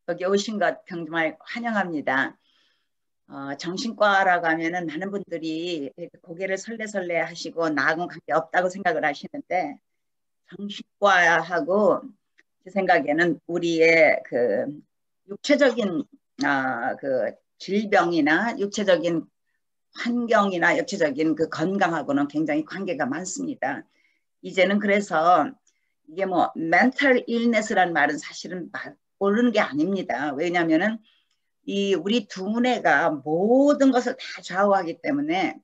여기 오신 것 정말 환영합니다. 정신과라고 하면은 많은 분들이 고개를 설레설레 하시고 나하고는 관계 없다고 생각을 하시는데, 정신과하고 제 생각에는 우리의 그 육체적인 그 질병이나 육체적인 환경이나 육체적인 그 건강하고는 굉장히 관계가 많습니다. 이제는 그래서 이게 뭐 멘탈 일네스라는 말은 사실은 모르는 게 아닙니다. 왜냐하면은 이 우리 두뇌가 모든 것을 다 좌우하기 때문에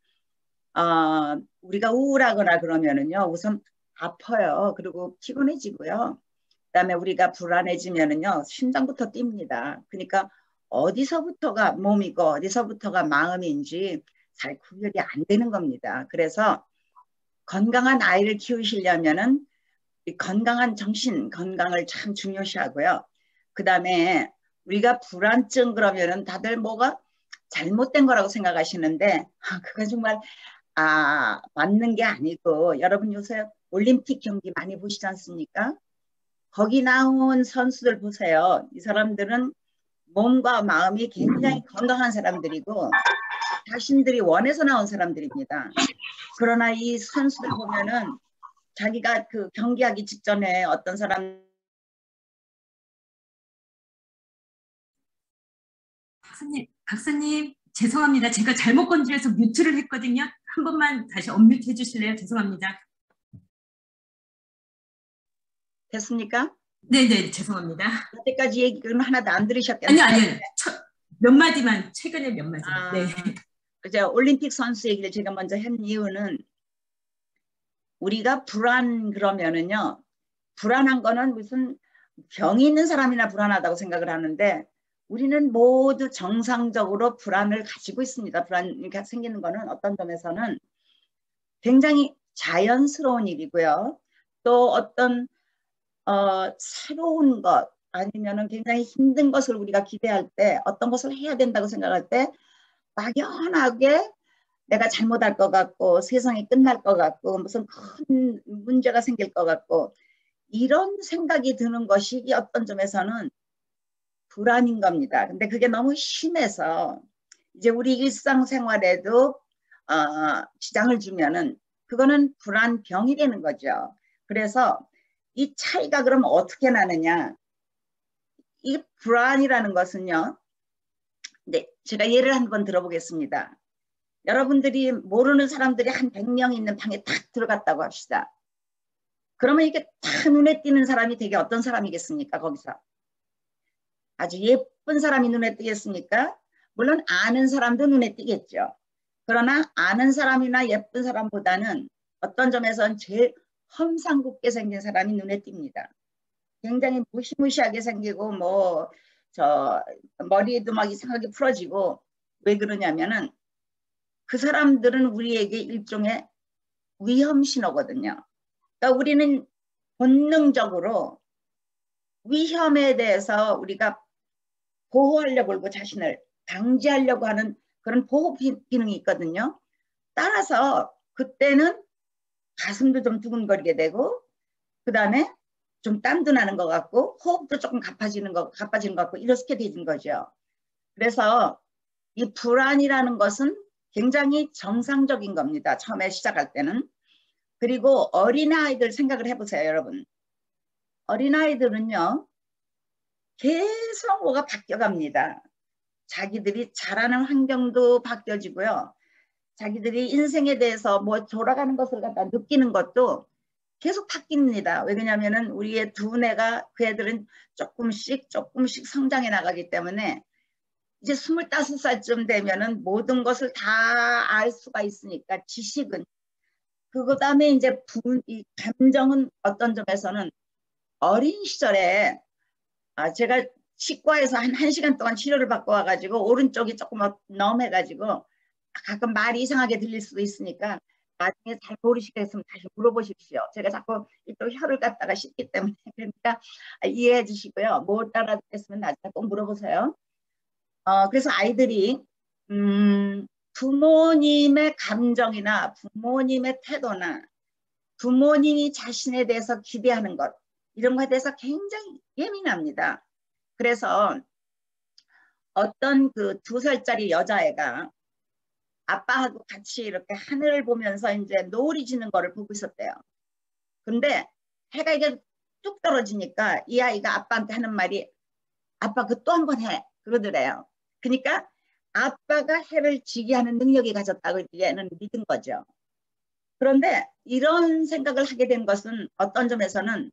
우리가 우울하거나 그러면은요 우선 아파요. 그리고 피곤해지고요. 그다음에 우리가 불안해지면은요 심장부터 뜁니다. 그러니까 어디서부터가 몸이고 어디서부터가 마음인지 잘 구별이 안 되는 겁니다. 그래서 건강한 아이를 키우시려면은 이 건강한 정신 건강을 참 중요시하고요. 그다음에 우리가 불안증 그러면은 다들 뭐가 잘못된 거라고 생각하시는데 그건 정말 맞는 게 아니고, 여러분 요새 올림픽 경기 많이 보시지 않습니까? 거기 나온 선수들 보세요. 이 사람들은 몸과 마음이 굉장히 건강한 사람들이고 자신들이 원해서 나온 사람들입니다. 그러나 이 선수들 보면은 자기가 그 경기하기 직전에 어떤 사람 박사님, 죄송합니다. 제가 잘못 건드려서 뮤트를 했거든요. 한 번만 다시 언뮤트 해주실래요? 죄송합니다. 됐습니까? 네네, 죄송합니다. 여태까지 얘기는 하나도 안 들으셨겠네요. 아니요. 몇 마디만, 최근에 몇 마디만. 네. 이제 올림픽 선수 얘기를 제가 먼저 한 이유는, 우리가 불안 그러면은요, 불안한 거는 무슨 병이 있는 사람이나 불안하다고 생각을 하는데, 우리는 모두 정상적으로 불안을 가지고 있습니다. 불안이 생기는 거는 어떤 점에서는 굉장히 자연스러운 일이고요. 또 어떤 새로운 것 아니면은 굉장히 힘든 것을 우리가 기대할 때, 어떤 것을 해야 된다고 생각할 때 막연하게 내가 잘못할 것 같고 세상이 끝날 것 같고 무슨 큰 문제가 생길 것 같고 이런 생각이 드는 것이 어떤 점에서는 불안인 겁니다. 근데 그게 너무 심해서 이제 우리 일상생활에도 지장을 주면은 그거는 불안병이 되는 거죠. 그래서 이 차이가 그럼 어떻게 나느냐? 이 불안이라는 것은요. 네, 제가 예를 한번 들어보겠습니다. 여러분들이 모르는 사람들이 한 100명 있는 방에 탁 들어갔다고 합시다. 그러면 이게 탁 눈에 띄는 사람이 되게 어떤 사람이겠습니까? 거기서 아주 예쁜 사람이 눈에 띄겠습니까? 물론 아는 사람도 눈에 띄겠죠. 그러나 아는 사람이나 예쁜 사람보다는 어떤 점에서는 제일 험상궂게 생긴 사람이 눈에 띕니다. 굉장히 무시무시하게 생기고 저 머리에도 막 이상하게 풀어지고. 왜 그러냐면은 그 사람들은 우리에게 일종의 위험 신호거든요. 그러니까 우리는 본능적으로 위험에 대해서 우리가 보호하려고 하고 자신을 방지하려고 하는 그런 보호 기능이 있거든요. 따라서 그때는 가슴도 좀 두근거리게 되고, 그 다음에 좀 땀도 나는 것 같고, 호흡도 조금 가빠지는 것 같고, 이렇게 되는 거죠. 그래서 이 불안이라는 것은 굉장히 정상적인 겁니다. 처음에 시작할 때는. 그리고 어린아이들 생각을 해보세요, 여러분. 어린아이들은요, 계속 뭐가 바뀌어갑니다. 자기들이 자라는 환경도 바뀌어지고요. 자기들이 인생에 대해서 뭐 돌아가는 것을 갖다 느끼는 것도 계속 바뀝니다. 왜냐하면 우리의 두뇌가 그 애들은 조금씩 성장해 나가기 때문에 이제 25살쯤 되면은 모든 것을 다 알 수가 있으니까 지식은. 그 다음에 이제 이 감정은 어떤 점에서는 어린 시절에 제가 치과에서 한 1시간 동안 치료를 받고 와가지고 오른쪽이 조금 넘해가지고 가끔 말이 이상하게 들릴 수도 있으니까 나중에 잘 모르시겠으면 다시 물어보십시오. 제가 자꾸 이쪽 혀를 갖다가 씻기 때문에. 그러니까 이해해 주시고요. 못 알아듣겠으면 나중에 꼭 물어보세요. 그래서 아이들이 부모님의 감정이나 부모님의 태도나 부모님이 자신에 대해서 기대하는 것, 이런 것에 대해서 굉장히 예민합니다. 그래서 어떤 그 2살짜리 여자애가 아빠하고 같이 이렇게 하늘을 보면서 이제 노을이 지는 거를 보고 있었대요. 근데 해가 이게 뚝 떨어지니까 이 아이가 아빠한테 하는 말이 아빠 그 또 한 번 해 그러더래요. 그러니까 아빠가 해를 지게 하는 능력이 가졌다고 얘는 믿은 거죠. 그런데 이런 생각을 하게 된 것은 어떤 점에서는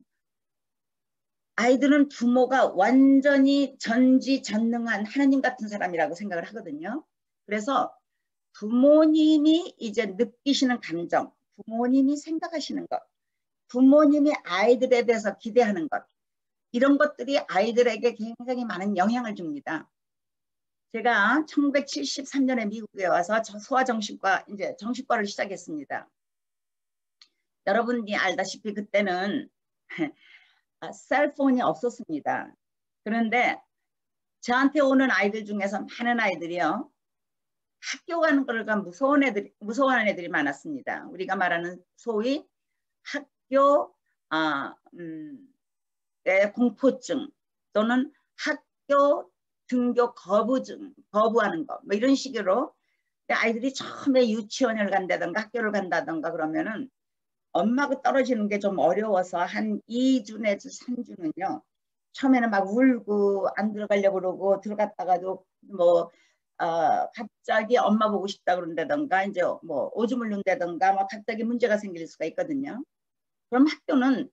아이들은 부모가 완전히 전지전능한 하나님 같은 사람이라고 생각을 하거든요. 그래서 부모님이 이제 느끼시는 감정, 부모님이 생각하시는 것, 부모님이 아이들에 대해서 기대하는 것, 이런 것들이 아이들에게 굉장히 많은 영향을 줍니다. 제가 1973년에 미국에 와서 소아정신과 이제 정신과를 시작했습니다. 여러분이 알다시피 그때는 셀폰이 없었습니다. 그런데 저한테 오는 아이들 중에서 많은 아이들이요, 학교 가는 걸 무서워하는 애들이 많았습니다. 우리가 말하는 소위 학교 공포증 또는 학교 등교 거부하는 거, 뭐 이런 식으로 아이들이 처음에 유치원을 간다든가 학교를 간다든가 그러면은 엄마가 떨어지는 게 좀 어려워서 한 2주 내지 3주는요. 처음에는 막 울고 안 들어가려고 그러고 들어갔다가도 뭐 갑자기 엄마 보고 싶다 그런다든가 이제 뭐 오줌을 눈다든가 뭐 갑자기 문제가 생길 수가 있거든요. 그럼 학교는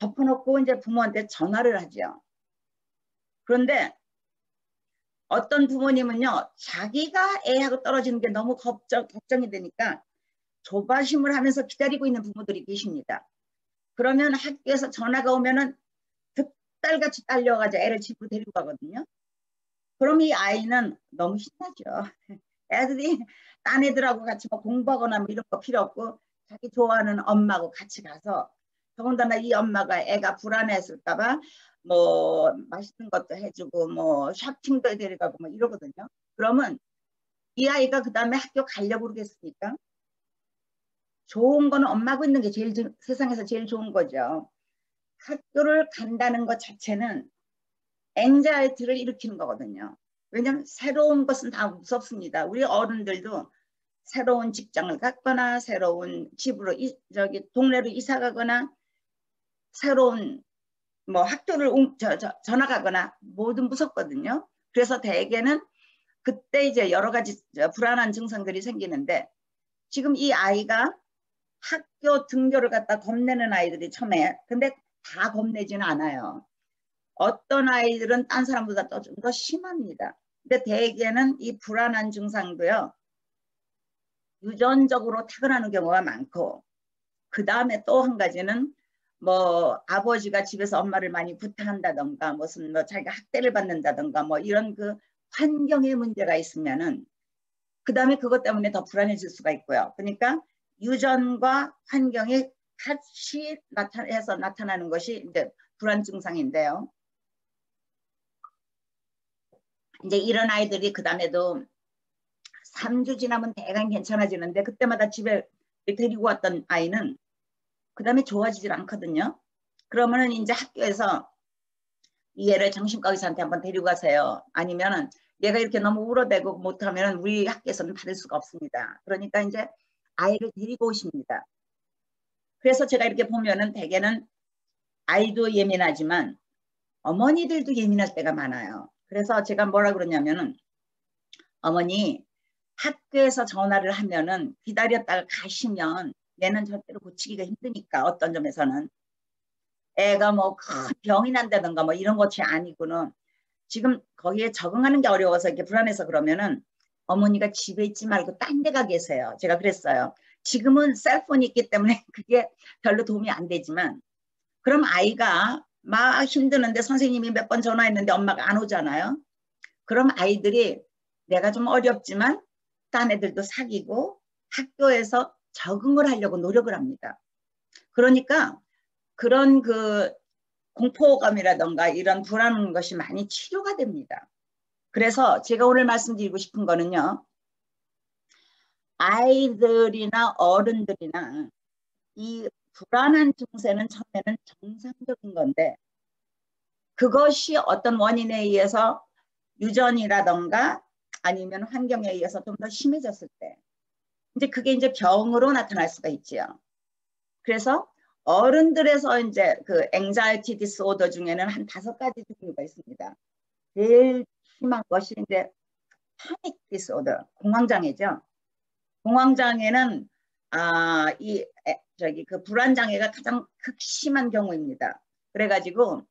덮어놓고 이제 부모한테 전화를 하죠. 그런데 어떤 부모님은요, 자기가 애하고 떨어지는 게 너무 걱정이 되니까 조바심을 하면서 기다리고 있는 부모들이 계십니다. 그러면 학교에서 전화가 오면은 득달같이 딸려가지고 애를 집으로 데리고 가거든요. 그럼 이 아이는 너무 신나죠. 애들이 딴 애들하고 같이 뭐 공부하거나 뭐 이런 거 필요 없고 자기 좋아하는 엄마하고 같이 가서, 더군다나 이 엄마가 애가 불안했을까봐 뭐 맛있는 것도 해주고 뭐 쇼핑도 데려가고 뭐 이러거든요. 그러면 이 아이가 그 다음에 학교 가려고 그러겠습니까? 좋은 거는 엄마하고 있는 게 세상에서 제일 좋은 거죠. 학교를 간다는 것 자체는 앵자이티를 일으키는 거거든요. 왜냐하면 새로운 것은 다 무섭습니다. 우리 어른들도 새로운 직장을 갖거나 새로운 집으로 동네로 이사 가거나 새로운 뭐 학교를 전화 가거나 모두 무섭거든요. 그래서 대개는 그때 이제 여러 가지 불안한 증상들이 생기는데, 지금 이 아이가 학교 등교를 갖다 겁내는 아이들이 처음에, 근데 다 겁내지는 않아요. 어떤 아이들은 딴 사람보다 좀 더 심합니다. 근데 대개는 이 불안한 증상도요, 유전적으로 타고나는 경우가 많고, 그 다음에 또 한 가지는 뭐 아버지가 집에서 엄마를 많이 구타한다던가 무슨 뭐 자기가 학대를 받는다던가 뭐 이런 그 환경에 문제가 있으면은 그 다음에 그것 때문에 더 불안해질 수가 있고요. 그러니까 유전과 환경이 같이 나타나는 것이 이제 불안 증상인데요. 이제 이런 아이들이 그 다음에도 3주 지나면 대강 괜찮아지는데, 그때마다 집에 데리고 왔던 아이는 그 다음에 좋아지질 않거든요. 그러면은 이제 학교에서 이 애를 정신과 의사한테 한번 데리고 가세요. 아니면은 얘가 이렇게 너무 울어대고 못하면 우리 학교에서는 받을 수가 없습니다. 그러니까 이제 아이를 데리고 오십니다. 그래서 제가 이렇게 보면은 대개는 아이도 예민하지만 어머니들도 예민할 때가 많아요. 그래서 제가 뭐라 그러냐면은, 어머니 학교에서 전화를 하면은 기다렸다가 가시면 얘는 절대로 고치기가 힘드니까, 어떤 점에서는 애가 뭐 큰 병이 난다든가 뭐 이런 것이 아니고는 지금 거기에 적응하는 게 어려워서 이렇게 불안해서 그러면은 어머니가 집에 있지 말고 딴 데 가 계세요. 제가 그랬어요. 지금은 셀폰이 있기 때문에 그게 별로 도움이 안 되지만, 그럼 아이가 막 힘드는데 선생님이 몇 번 전화했는데 엄마가 안 오잖아요. 그럼 아이들이 내가 좀 어렵지만 딴 애들도 사귀고 학교에서 적응을 하려고 노력을 합니다. 그러니까 그런 그 공포감이라던가 이런 불안한 것이 많이 치료가 됩니다. 그래서 제가 오늘 말씀드리고 싶은 거는요, 아이들이나 어른들이나 이 불안한 증세는 처음에는 정상적인 건데, 그것이 어떤 원인에 의해서 유전이라던가 아니면 환경에 의해서 좀 더 심해졌을 때 이제 그게 이제 병으로 나타날 수가 있지요. 그래서 어른들에서 이제 그 anxiety disorder 중에는 한 5가지 종류가 있습니다. 제일 심한 것이 이제 panic disorder, 공황장애죠. 공황장애는 그 불안장애가 가장 극심한 경우입니다. 그래가지고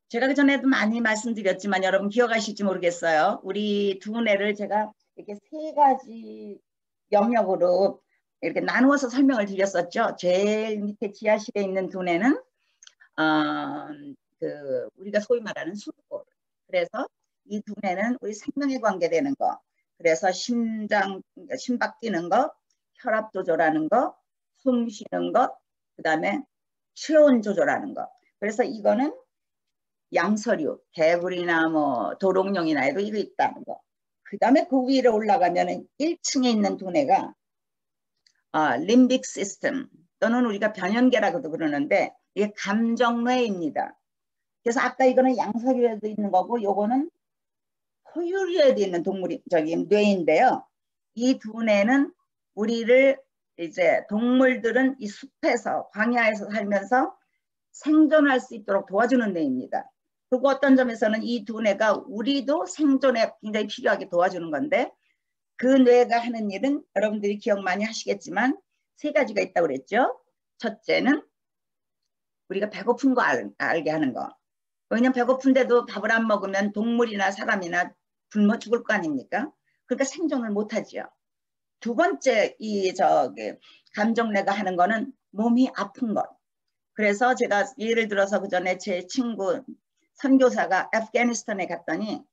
제가 그전에도 많이 말씀드렸지만 여러분 기억하실지 모르겠어요. 우리 두뇌를 제가 이렇게 3가지 영역으로 이렇게 나누어서 설명을 드렸었죠. 제일 밑에 지하실에 있는 두뇌는 우리가 소위 말하는 수도골. 그래서 이 두뇌는 우리 생명에 관계되는 거. 그래서 심박 뛰는 거, 혈압 조절하는 거, 숨 쉬는 거, 그 다음에 체온 조절하는 거. 그래서 이거는 양서류, 개구리나 뭐 도롱뇽이나 해도 이거 있다는 거. 그 다음에 그 위로 올라가면은 1층에 있는 두뇌가 림빅 시스템 또는 우리가 변연계라고도 그러는데 이게 감정뇌입니다. 그래서 아까 이거는 양서류에도 있는 거고 요거는 포유류에도 있는 뇌인데요. 이 두뇌는 우리를 이제 동물들은 이 숲에서 광야에서 살면서 생존할 수 있도록 도와주는 뇌입니다. 그리고 어떤 점에서는 이 두뇌가 우리도 생존에 굉장히 필요하게 도와주는 건데 그 뇌가 하는 일은 여러분들이 기억 많이 하시겠지만 3가지가 있다고 그랬죠. 첫째는 우리가 배고픈 거 알게 하는 거. 왜냐면 배고픈데도 밥을 안 먹으면 동물이나 사람이나 굶어 죽을 거 아닙니까? 그러니까 생존을 못하지요. 2번째 감정뇌가 하는 거는 몸이 아픈 것. 그래서 제가 예를 들어서 그 전에 제 친구 선교사가 아프가니스탄에 갔더니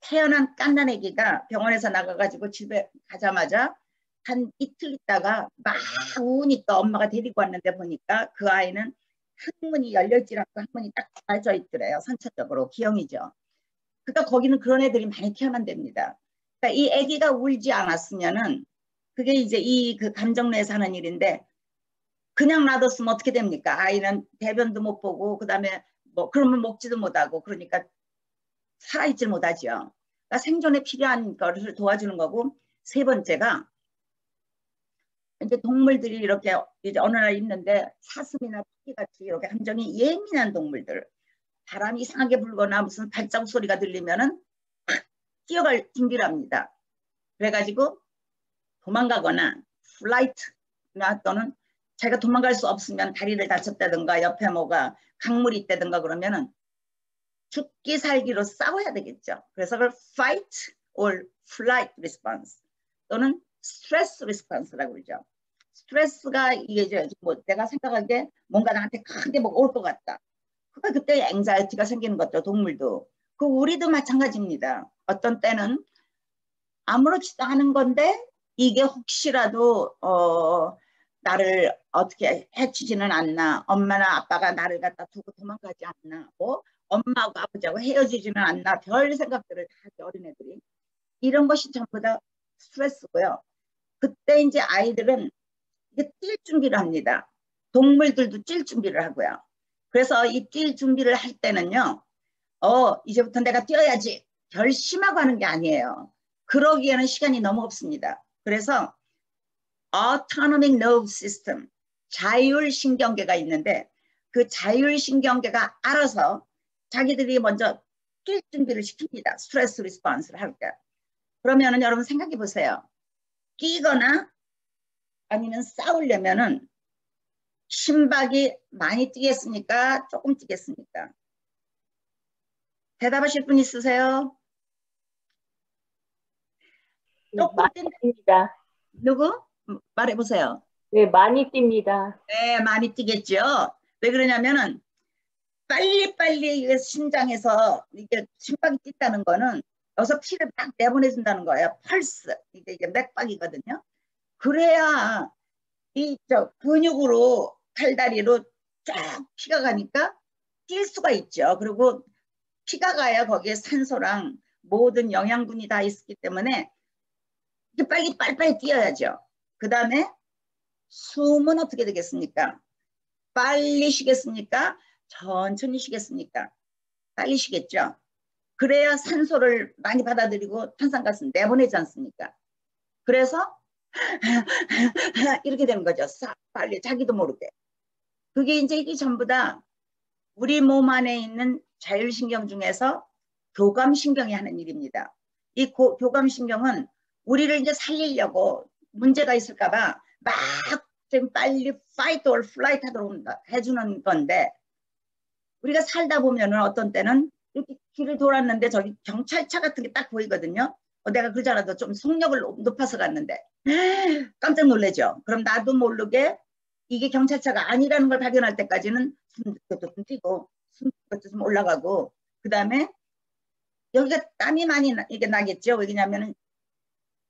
태어난 갓난아기가 병원에서 나가가지고 집에 가자마자 한 이틀 있다가 막 우니까 엄마가 데리고 왔는데 보니까 그 아이는 항문이 열려있지 않고 항문이 딱 닫아져 있더래요. 선천적으로 기형이죠. 그러니까 거기는 그런 애들이 많이 태어난답니다. 그러니까 이 아기가 울지 않았으면은 그게 이제 그 감정뇌에서 하는 일인데 그냥 놔뒀으면 어떻게 됩니까? 아이는 대변도 못 보고 그다음에 뭐 그러면 먹지도 못하고 그러니까 살아있질 못하죠. 그러니까 생존에 필요한 것을 도와주는 거고 3번째가 이제 동물들이 이렇게 이제 어느 날 있는데 사슴이나 토끼같이 이렇게 감정이 예민한 동물들 바람이 이상하게 불거나 무슨 발자국 소리가 들리면은 뛰어갈 준비를 합니다. 그래가지고 도망가거나 플라이트나 또는 자기가 도망갈 수 없으면 다리를 다쳤다든가 옆에 뭐가 강물이 있다든가 그러면은 죽기 살기로 싸워야 되겠죠. 그래서 그걸 fight or flight response 또는 stress response라고 그러죠. 스트레스가 이게 이제 뭐 내가 생각하기에 뭔가 나한테 크게 뭐가 올 것 같다. 그러니까 그때 앵자이티가 생기는 것도 동물도 그 우리도 마찬가지입니다. 어떤 때는 아무렇지도 않은 건데 이게 혹시라도 나를 어떻게 해치지는 않나 엄마나 아빠가 나를 갖다 두고 도망가지 않나 뭐 엄마하고 아버지하고 헤어지지는 않나 별 생각들을 다 하죠. 어린애들이 이런 것이 전부 다 스트레스고요. 그때 이제 아이들은 이게 뛸 준비를 합니다. 동물들도 뛸 준비를 하고요. 그래서 이 뛸 준비를 할 때는요. 이제부터 내가 뛰어야지 결심하고 하는 게 아니에요. 그러기에는 시간이 너무 없습니다. 그래서 autonomic nerve system 자율신경계가 있는데 그 자율신경계가 알아서 자기들이 먼저 뛸 준비를 시킵니다. 스트레스 리스폰스를 할 때. 그러면은 여러분 생각해 보세요. 뛰거나 아니면 싸우려면은 심박이 많이 뛰겠습니까? 조금 뛰겠습니까? 대답하실 분 있으세요? 조금 많이 뜁니다. 누구? 말해보세요. 네, 많이 뜁니다. 네, 많이 뛰겠죠. 왜 그러냐면은 빨리빨리 심장에서 이게 심박이 뛴다는 거는 여기서 피를 막 내보내준다는 거예요. 펄스. 이게 맥박이거든요. 그래야 근육으로 팔다리로 쫙 피가 가니까 뛸 수가 있죠. 그리고 피가 가야 거기에 산소랑 모든 영양분이 다 있기 때문에 빨리빨리 뛰어야죠. 그 다음에 숨은 어떻게 되겠습니까? 빨리 쉬겠습니까? 천천히 쉬겠습니까? 빨리 쉬겠죠. 그래야 산소를 많이 받아들이고 탄산가스는 내보내지 않습니까? 그래서 이렇게 되는 거죠. 싹 빨리 자기도 모르게. 그게 이제 이게 전부 다 우리 몸 안에 있는 자율신경 중에서 교감신경이 하는 일입니다. 이 교감신경은 우리를 이제 살리려고 문제가 있을까봐 막 좀 빨리 fight or flight 하도록 해주는 건데, 우리가 살다 보면은 어떤 때는 이렇게 길을 돌았는데 저기 경찰차 같은 게 딱 보이거든요. 내가 그러잖아도 좀 속력을 높아서 갔는데 깜짝 놀라죠. 그럼 나도 모르게 이게 경찰차가 아니라는 걸 발견할 때까지는 숨도 좀 뛰고 숨도 좀 올라가고, 그 다음에 여기가 땀이 많이 이게 나겠죠. 왜냐하면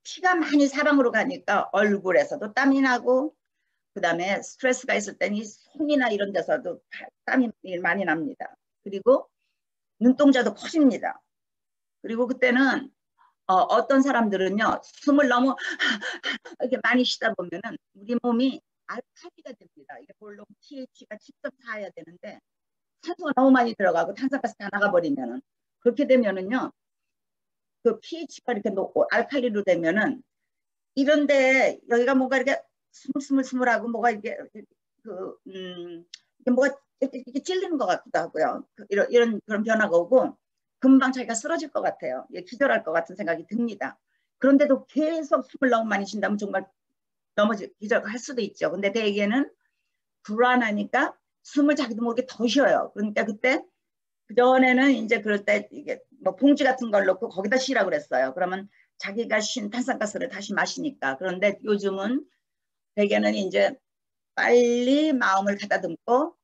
피가 많이 사방으로 가니까 얼굴에서도 땀이 나고, 그 다음에 스트레스가 있을 때는 손이나 이런 데서도 땀이 많이 납니다. 그리고 눈동자도 커집니다. 그리고 그때는 어떤 사람들은요, 숨을 너무 이렇게 많이 쉬다 보면은 우리 몸이 알칼리가 됩니다. 이게 물론 pH가 10.4여야 되는데 산소가 너무 많이 들어가고 탄산가스 다 나가버리면은, 그렇게 되면은요, 그 pH가 이렇게 높고 알칼리로 되면은 이런데 여기가 뭔가 이렇게 스물스물하고 뭐가 이게 뭐가 이렇게 찔리는 것 같기도 하고요. 이런 그런 변화가 오고 금방 자기가 쓰러질 것 같아요. 기절할 것 같은 생각이 듭니다. 그런데도 계속 숨을 너무 많이 쉰다면 정말 기절할 수도 있죠. 근데 대개는 불안하니까 숨을 자기도 모르게 더 쉬어요. 그러니까 그때 그전에는 이제 그럴 때 이게 뭐 봉지 같은 걸 넣고 거기다 쉬라고 그랬어요. 그러면 자기가 쉰 탄산가스를 다시 마시니까. 그런데 요즘은 대개는 이제 빨리 마음을 가다듬고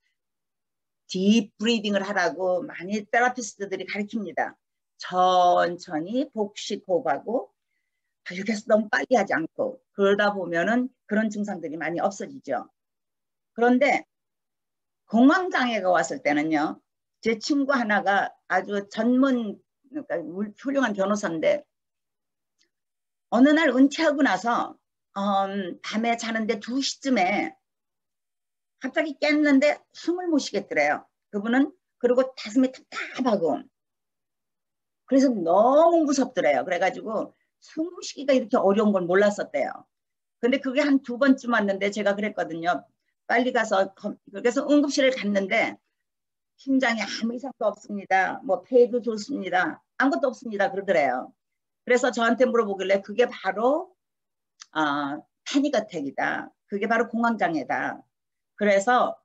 딥 브리딩을 하라고 많이 테라피스트들이 가르칩니다. 천천히 복식 호흡하고 이렇게 해서 너무 빨리 하지 않고, 그러다 보면은 그런 증상들이 많이 없어지죠. 그런데 공황장애가 왔을 때는요, 제 친구 하나가 아주 그러니까 훌륭한 변호사인데, 어느 날 은퇴하고 나서 밤에 자는데 2시쯤에 갑자기 깼는데 숨을 못 쉬겠더래요. 그분은. 그리고 가슴이 답답하고 그래서 너무 무섭더래요. 그래가지고 숨쉬기가 이렇게 어려운 걸 몰랐었대요. 근데 그게 한 2번쯤 왔는데 제가 그랬거든요. 빨리 가서, 그래서 응급실을 갔는데 심장에 아무 이상도 없습니다. 뭐 폐도 좋습니다. 아무것도 없습니다. 그러더래요. 그래서 저한테 물어보길래 그게 바로 패닉 어택이다. 그게 바로 공황장애다. 그래서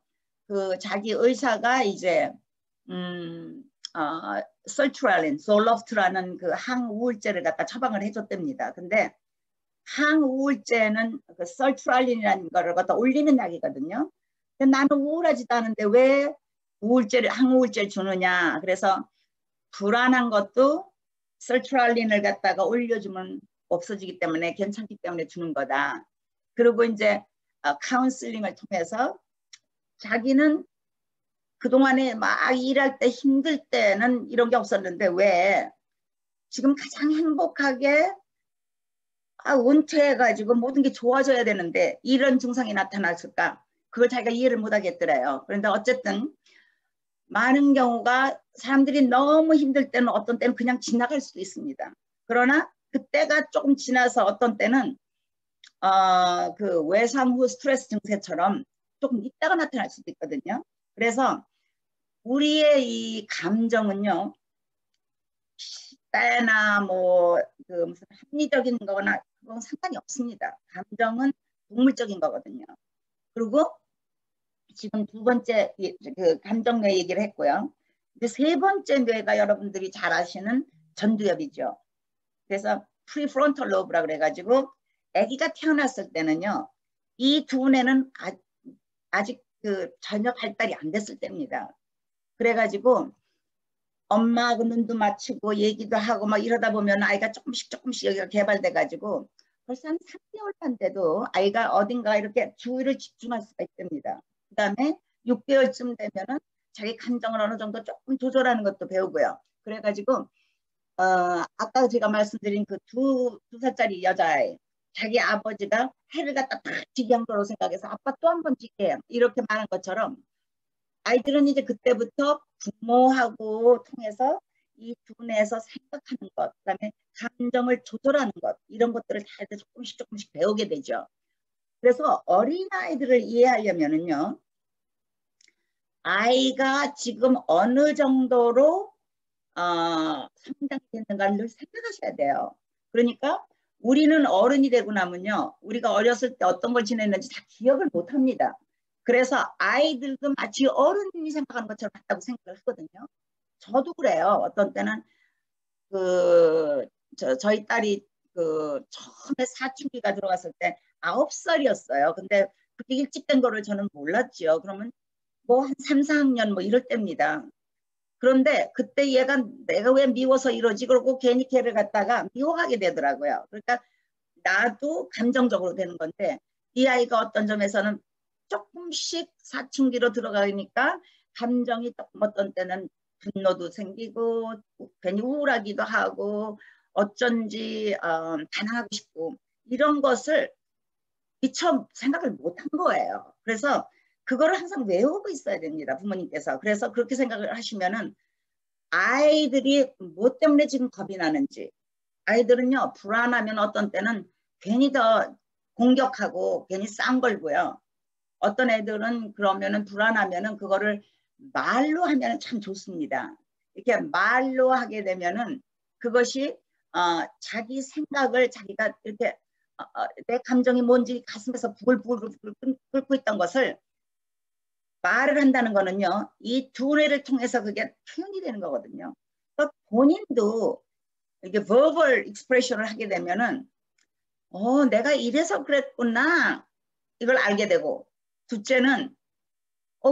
그 자기 의사가 이제 설트랄린, 솔로프트라는 그 항우울제를 갖다 처방을 해줬답니다. 근데 항우울제는 그 설트랄린이라는 거를 갖다 올리는 약이거든요. 근데 나는 우울하지도 않은데 왜 항우울제를 주느냐. 그래서 불안한 것도 설트랄린을 갖다가 올려주면 없어지기 때문에 괜찮기 때문에 주는 거다. 그리고 이제 카운슬링을 통해서 자기는 그동안에 막 일할 때 힘들 때는 이런 게 없었는데 왜 지금 가장 행복하게 은퇴해가지고 모든 게 좋아져야 되는데 이런 증상이 나타났을까? 그걸 자기가 이해를 못 하겠더래요. 그런데 어쨌든 많은 경우가 사람들이 너무 힘들 때는 어떤 때는 그냥 지나갈 수도 있습니다. 그러나 그때가 조금 지나서 어떤 때는 그 외상 후 스트레스 증세처럼 조금 있다가 나타날 수도 있거든요. 그래서 우리의 이 감정은요, 때나 뭐 그 무슨 합리적인 거나 그건 상관이 없습니다. 감정은 동물적인 거거든요. 그리고 지금 2번째 그 감정뇌 얘기를 했고요. 이제 3번째 뇌가 여러분들이 잘 아시는 전두엽이죠. 그래서 프리프론털 로브라고 그래가지고 아기가 태어났을 때는요, 이 2뇌는 아직 그 전혀 발달이 안 됐을 때입니다. 그래가지고 엄마하고 눈도 맞추고 얘기도 하고 막 이러다 보면 아이가 조금씩 여기가 개발돼가지고 벌써 한 3개월만 돼도 아이가 어딘가 이렇게 주의를 집중할 수가 있답니다. 그 다음에 6개월쯤 되면은 자기 감정을 어느 정도 조금 조절하는 것도 배우고요. 그래가지고 아까 제가 말씀드린 그 2살짜리 여자아이, 자기 아버지가 해를 갖다 딱 지게 한 거로 생각해서 아빠 또 한 번 지게 이렇게 말한 것처럼 아이들은 이제 그때부터 부모하고 통해서 이 두뇌에서 생각하는 것, 그다음에 감정을 조절하는 것, 이런 것들을 다 조금씩 배우게 되죠. 그래서 어린아이들을 이해하려면은요, 아이가 지금 어느 정도로 성장이 됐는가를 늘 생각하셔야 돼요. 그러니까 우리는 어른이 되고 나면요, 우리가 어렸을 때 어떤 걸 지냈는지 다 기억을 못 합니다. 그래서 아이들도 마치 어른이 생각하는 것처럼 한다고 생각을 하거든요. 저도 그래요. 어떤 때는 저희 딸이 처음에 사춘기가 들어갔을 때 9살이었어요. 근데 그렇게 일찍 된 거를 저는 몰랐죠. 그러면 뭐 한 3, 4학년 뭐 이럴 때입니다. 그런데 그때 얘가 내가 왜 미워서 이러지? 그러고 괜히 걔를 갖다가 미워하게 되더라고요. 그러니까 나도 감정적으로 되는 건데 이 아이가 어떤 점에서는 조금씩 사춘기로 들어가니까 감정이 어떤 때는 분노도 생기고 괜히 우울하기도 하고 어쩐지 반항하고 싶고 이런 것을 미처 생각을 못한 거예요. 그래서 그거를 항상 외우고 있어야 됩니다. 부모님께서. 그래서 그렇게 생각을 하시면은 아이들이 뭐 때문에 지금 겁이 나는지 아이들은요 불안하면 어떤 때는 괜히 더 공격하고 괜히 싼 걸고요. 어떤 애들은 그러면은 불안하면은 그거를 말로 하면 참 좋습니다. 이렇게 말로 하게 되면은 그것이 자기 생각을 자기가 이렇게 내 감정이 뭔지 가슴에서 부글부글 끓고 있던 것을 말을 한다는 거는요. 이 두뇌를 통해서 그게 표현이 되는 거거든요. 그러니까 본인도 이게 verbal expression을 하게 되면은 내가 이래서 그랬구나 이걸 알게 되고 둘째는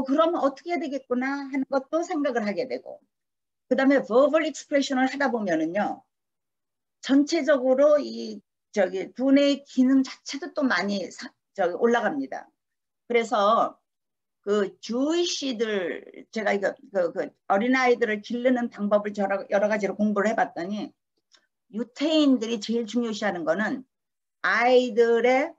그러면 어떻게 해야 되겠구나 하는 것도 생각을 하게 되고 그 다음에 verbal expression을 하다 보면은요 전체적으로 이 두뇌의 기능 자체도 또 많이 올라갑니다. 그래서 그 주이시들 제가 이거 어린아이들을 기르는 방법을 여러 가지로 공부를 해봤더니 유태인들이 제일 중요시하는 거는 아이들의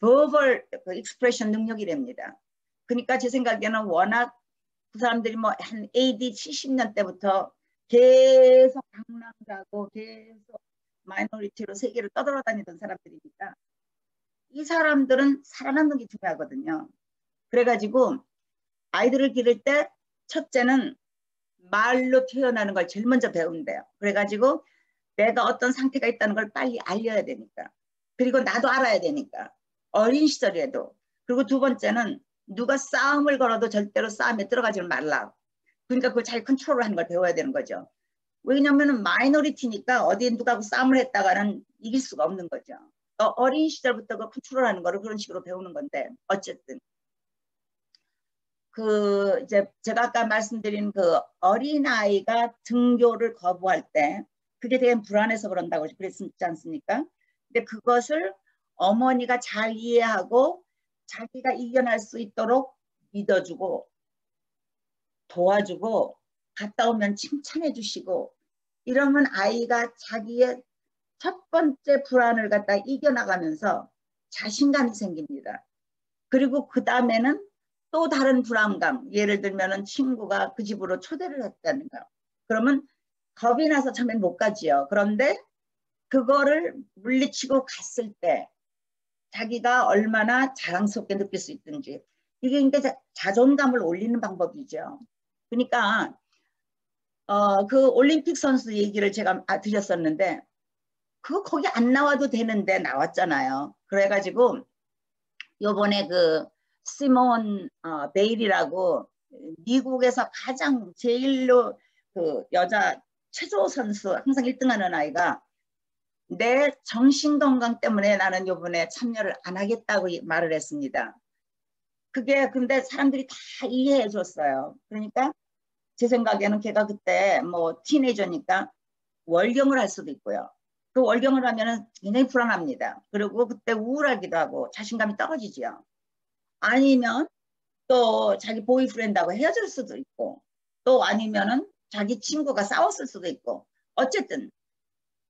verbal expression 능력이랍니다. 그러니까 제 생각에는 워낙 그 사람들이 뭐 한 AD 70년 때부터 계속 방랑자고 계속 마이너리티로 세계를 떠돌아다니던 사람들이니까 이 사람들은 살아남는 게 중요하거든요. 그래가지고 아이들을 기를 때 첫째는 말로 표현하는 걸 제일 먼저 배운대요. 그래가지고 내가 어떤 상태가 있다는 걸 빨리 알려야 되니까. 그리고 나도 알아야 되니까. 어린 시절에도. 그리고 두 번째는 누가 싸움을 걸어도 절대로 싸움에 들어가지 말라. 그러니까 그걸 잘 컨트롤을 하는 걸 배워야 되는 거죠. 왜냐하면 마이너리티니까 어디 누가하고 싸움을 했다가는 이길 수가 없는 거죠. 어린 시절부터 그 컨트롤하는 거를 그런 식으로 배우는 건데 어쨌든 이제 제가 아까 말씀드린 그 어린아이가 등교를 거부할 때 그게 되게 불안해서 그런다고 그랬지 않습니까? 근데 그것을 어머니가 잘 이해하고 자기가 이겨낼 수 있도록 믿어주고 도와주고 갔다 오면 칭찬해 주시고 이러면 아이가 자기의 첫 번째 불안을 갖다 이겨나가면서 자신감이 생깁니다. 그리고 그 다음에는 또 다른 불안감, 예를 들면 친구가 그 집으로 초대를 했다는 거. 그러면 겁이 나서 처음엔 못 가지요. 그런데 그거를 물리치고 갔을 때 자기가 얼마나 자랑스럽게 느낄 수 있든지 이게 이제 자존감을 올리는 방법이죠. 그러니까 그 올림픽 선수 얘기를 제가 드렸었는데 그거 거기 안 나와도 되는데 나왔잖아요. 그래가지고 요번에 그 시몬 베일이라고 미국에서 가장 제일로 그 여자 체조 선수 항상 1등하는 아이가 내 정신건강 때문에 나는 요번에 참여를 안 하겠다고 말을 했습니다. 그게 근데 사람들이 다 이해해 줬어요. 그러니까 제 생각에는 걔가 그때 뭐 티네이저니까 월경을 할 수도 있고요. 그 월경을 하면은 굉장히 불안합니다. 그리고 그때 우울하기도 하고 자신감이 떨어지죠. 아니면 또 자기 보이프렌드하고 헤어질 수도 있고 또 아니면은 자기 친구가 싸웠을 수도 있고 어쨌든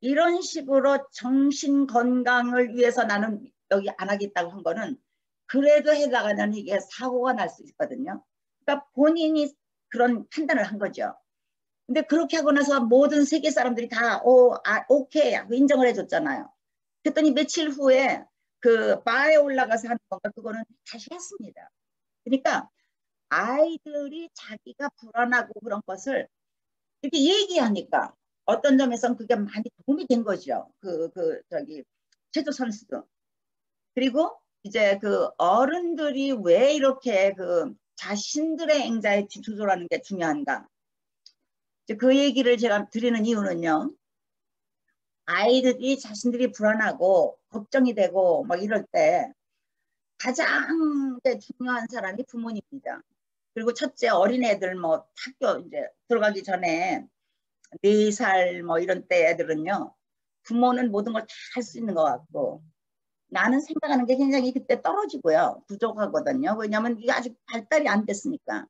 이런 식으로 정신 건강을 위해서 나는 여기 안 하겠다고 한 거는 그래도 해다가는 이게 사고가 날 수 있거든요. 그러니까 본인이 그런 판단을 한 거죠. 근데 그렇게 하고 나서 모든 세계 사람들이 다 오케이 하고 인정을 해줬잖아요. 그랬더니 며칠 후에 그 바에 올라가서 하는 건가 그거는 다시 했습니다. 그러니까 아이들이 자기가 불안하고 그런 것을 이렇게 얘기하니까 어떤 점에서는 그게 많이 도움이 된 거죠. 저기 체조 선수도. 그리고 이제 그 어른들이 왜 이렇게 그 자신들의 앵자이티 조절하는 게 중요한가. 이제 그 얘기를 제가 드리는 이유는요. 아이들이 자신들이 불안하고 걱정이 되고 막 이럴 때 가장 중요한 사람이 부모님입니다. 그리고 첫째 어린애들 뭐 학교 이제 들어가기 전에 4살 뭐 이런 때 애들은요. 부모는 모든 걸 다 할 수 있는 것 같고 나는 생각하는 게 굉장히 그때 떨어지고요. 부족하거든요. 왜냐하면 이게 아직 발달이 안 됐으니까.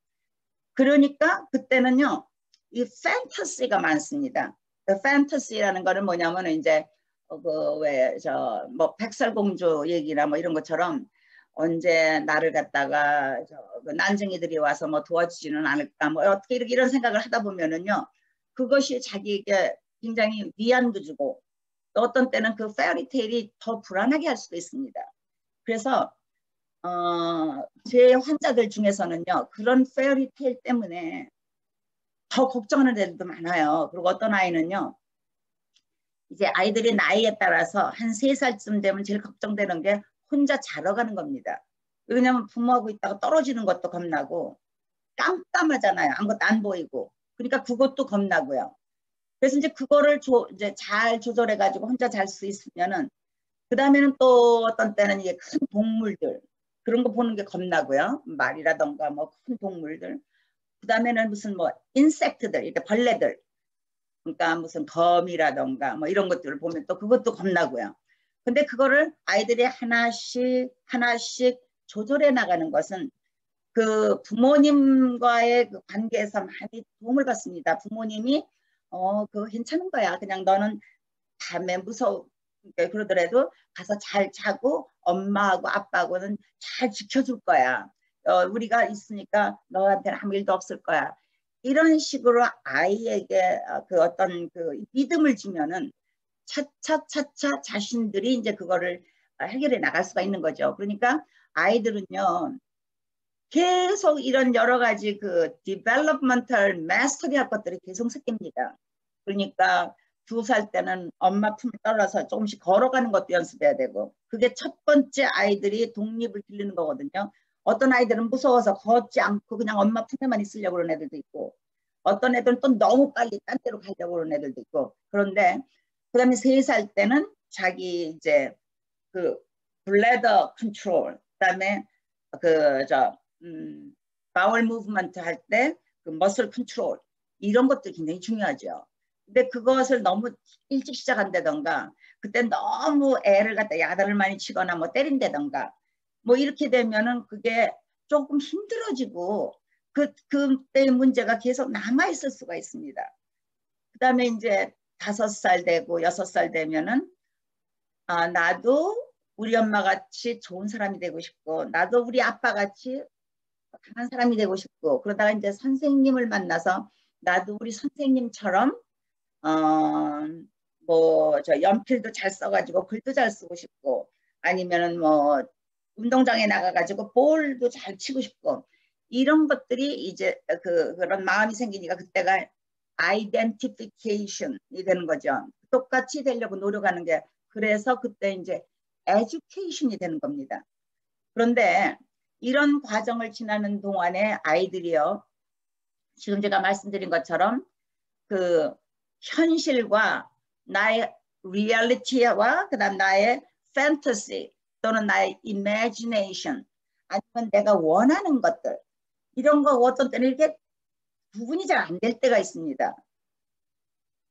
그러니까 그때는요. 이 판타지가 많습니다. 그 판타지라는 거는 뭐냐면 이제 뭐 백설공주 얘기나 뭐 이런 것처럼 언제 나를 갖다가 그 난쟁이들이 와서 뭐 도와주지는 않을까 뭐 어떻게 이런 생각을 하다 보면은요. 그것이 자기에게 굉장히 위안도 주고 또 어떤 때는 그 페어리테일이 더 불안하게 할 수도 있습니다. 그래서 제 환자들 중에서는요. 그런 페어리테일 때문에 더 걱정하는 애들도 많아요. 그리고 어떤 아이는요. 이제 아이들이 나이에 따라서 한 3살쯤 되면 제일 걱정되는 게 혼자 자러 가는 겁니다. 왜냐하면 부모하고 있다가 떨어지는 것도 겁나고 깜깜하잖아요. 아무것도 안 보이고. 그러니까 그것도 겁나고요. 그래서 이제 그거를 이제 잘 조절해 가지고 혼자 잘 수 있으면은 그 다음에는 또 어떤 때는 이게 큰 동물들 그런 거 보는 게 겁나고요. 말이라던가 뭐 큰 동물들. 그 다음에는 무슨 뭐 인섹트들 이렇게 벌레들 그러니까 무슨 거미라던가 뭐 이런 것들을 보면 또 그것도 겁나고요. 근데 그거를 아이들이 하나씩 조절해 나가는 것은 그 부모님과의 그 관계에서 많이 도움을 받습니다. 부모님이 그거 괜찮은 거야. 그냥 너는 밤에 무서워 그러더라도 가서 잘 자고 엄마하고 아빠하고는 잘 지켜줄 거야. 우리가 있으니까 너한테는 아무 일도 없을 거야. 이런 식으로 아이에게 그 어떤 그 믿음을 주면은 차차 자신들이 이제 그거를 해결해 나갈 수가 있는 거죠. 그러니까 아이들은요. 계속 이런 여러 가지 그 developmental mastery 할 것들이 계속 생깁니다. 그러니까 2살 때는 엄마 품에 떨어서 조금씩 걸어가는 것도 연습해야 되고 그게 첫 번째 아이들이 독립을 길르는 거거든요. 어떤 아이들은 무서워서 걷지 않고 그냥 엄마 품에만 있으려고 그러는 애들도 있고 어떤 애들은 또 너무 빨리 딴 데로 가려고 그러는 애들도 있고 그런데 그 다음에 3살 때는 자기 이제 그 블래더 컨트롤 그 다음에 바울 무브먼트 할 때 그 머슬 컨트롤 이런 것도 굉장히 중요하죠. 근데 그것을 너무 일찍 시작한다던가 그때 너무 애를 갖다 야단을 많이 치거나 뭐 때린다던가 뭐 이렇게 되면은 그게 조금 힘들어지고 그때의 문제가 계속 남아있을 수가 있습니다. 그 다음에 이제 5살 되고 6살 되면은 나도 우리 엄마 같이 좋은 사람이 되고 싶고 나도 우리 아빠 같이 강한 사람이 되고 싶고 그러다가 이제 선생님을 만나서 나도 우리 선생님처럼 뭐 저 연필도 잘 써가지고 글도 잘 쓰고 싶고 아니면은 뭐 운동장에 나가가지고 볼도 잘 치고 싶고 이런 것들이 이제 그런 마음이 생기니까 그때가 아이덴티피케이션이 되는 거죠. 똑같이 되려고 노력하는 게 그래서 그때 이제 에듀케이션이 되는 겁니다. 그런데 이런 과정을 지나는 동안에 아이들이요. 지금 제가 말씀드린 것처럼 그 현실과 나의 리얼리티와 그다음 나의 판타시 또는 나의 이미지네이션 아니면 내가 원하는 것들 이런 거 어떤 때는 이렇게 구분이 잘 안 될 때가 있습니다.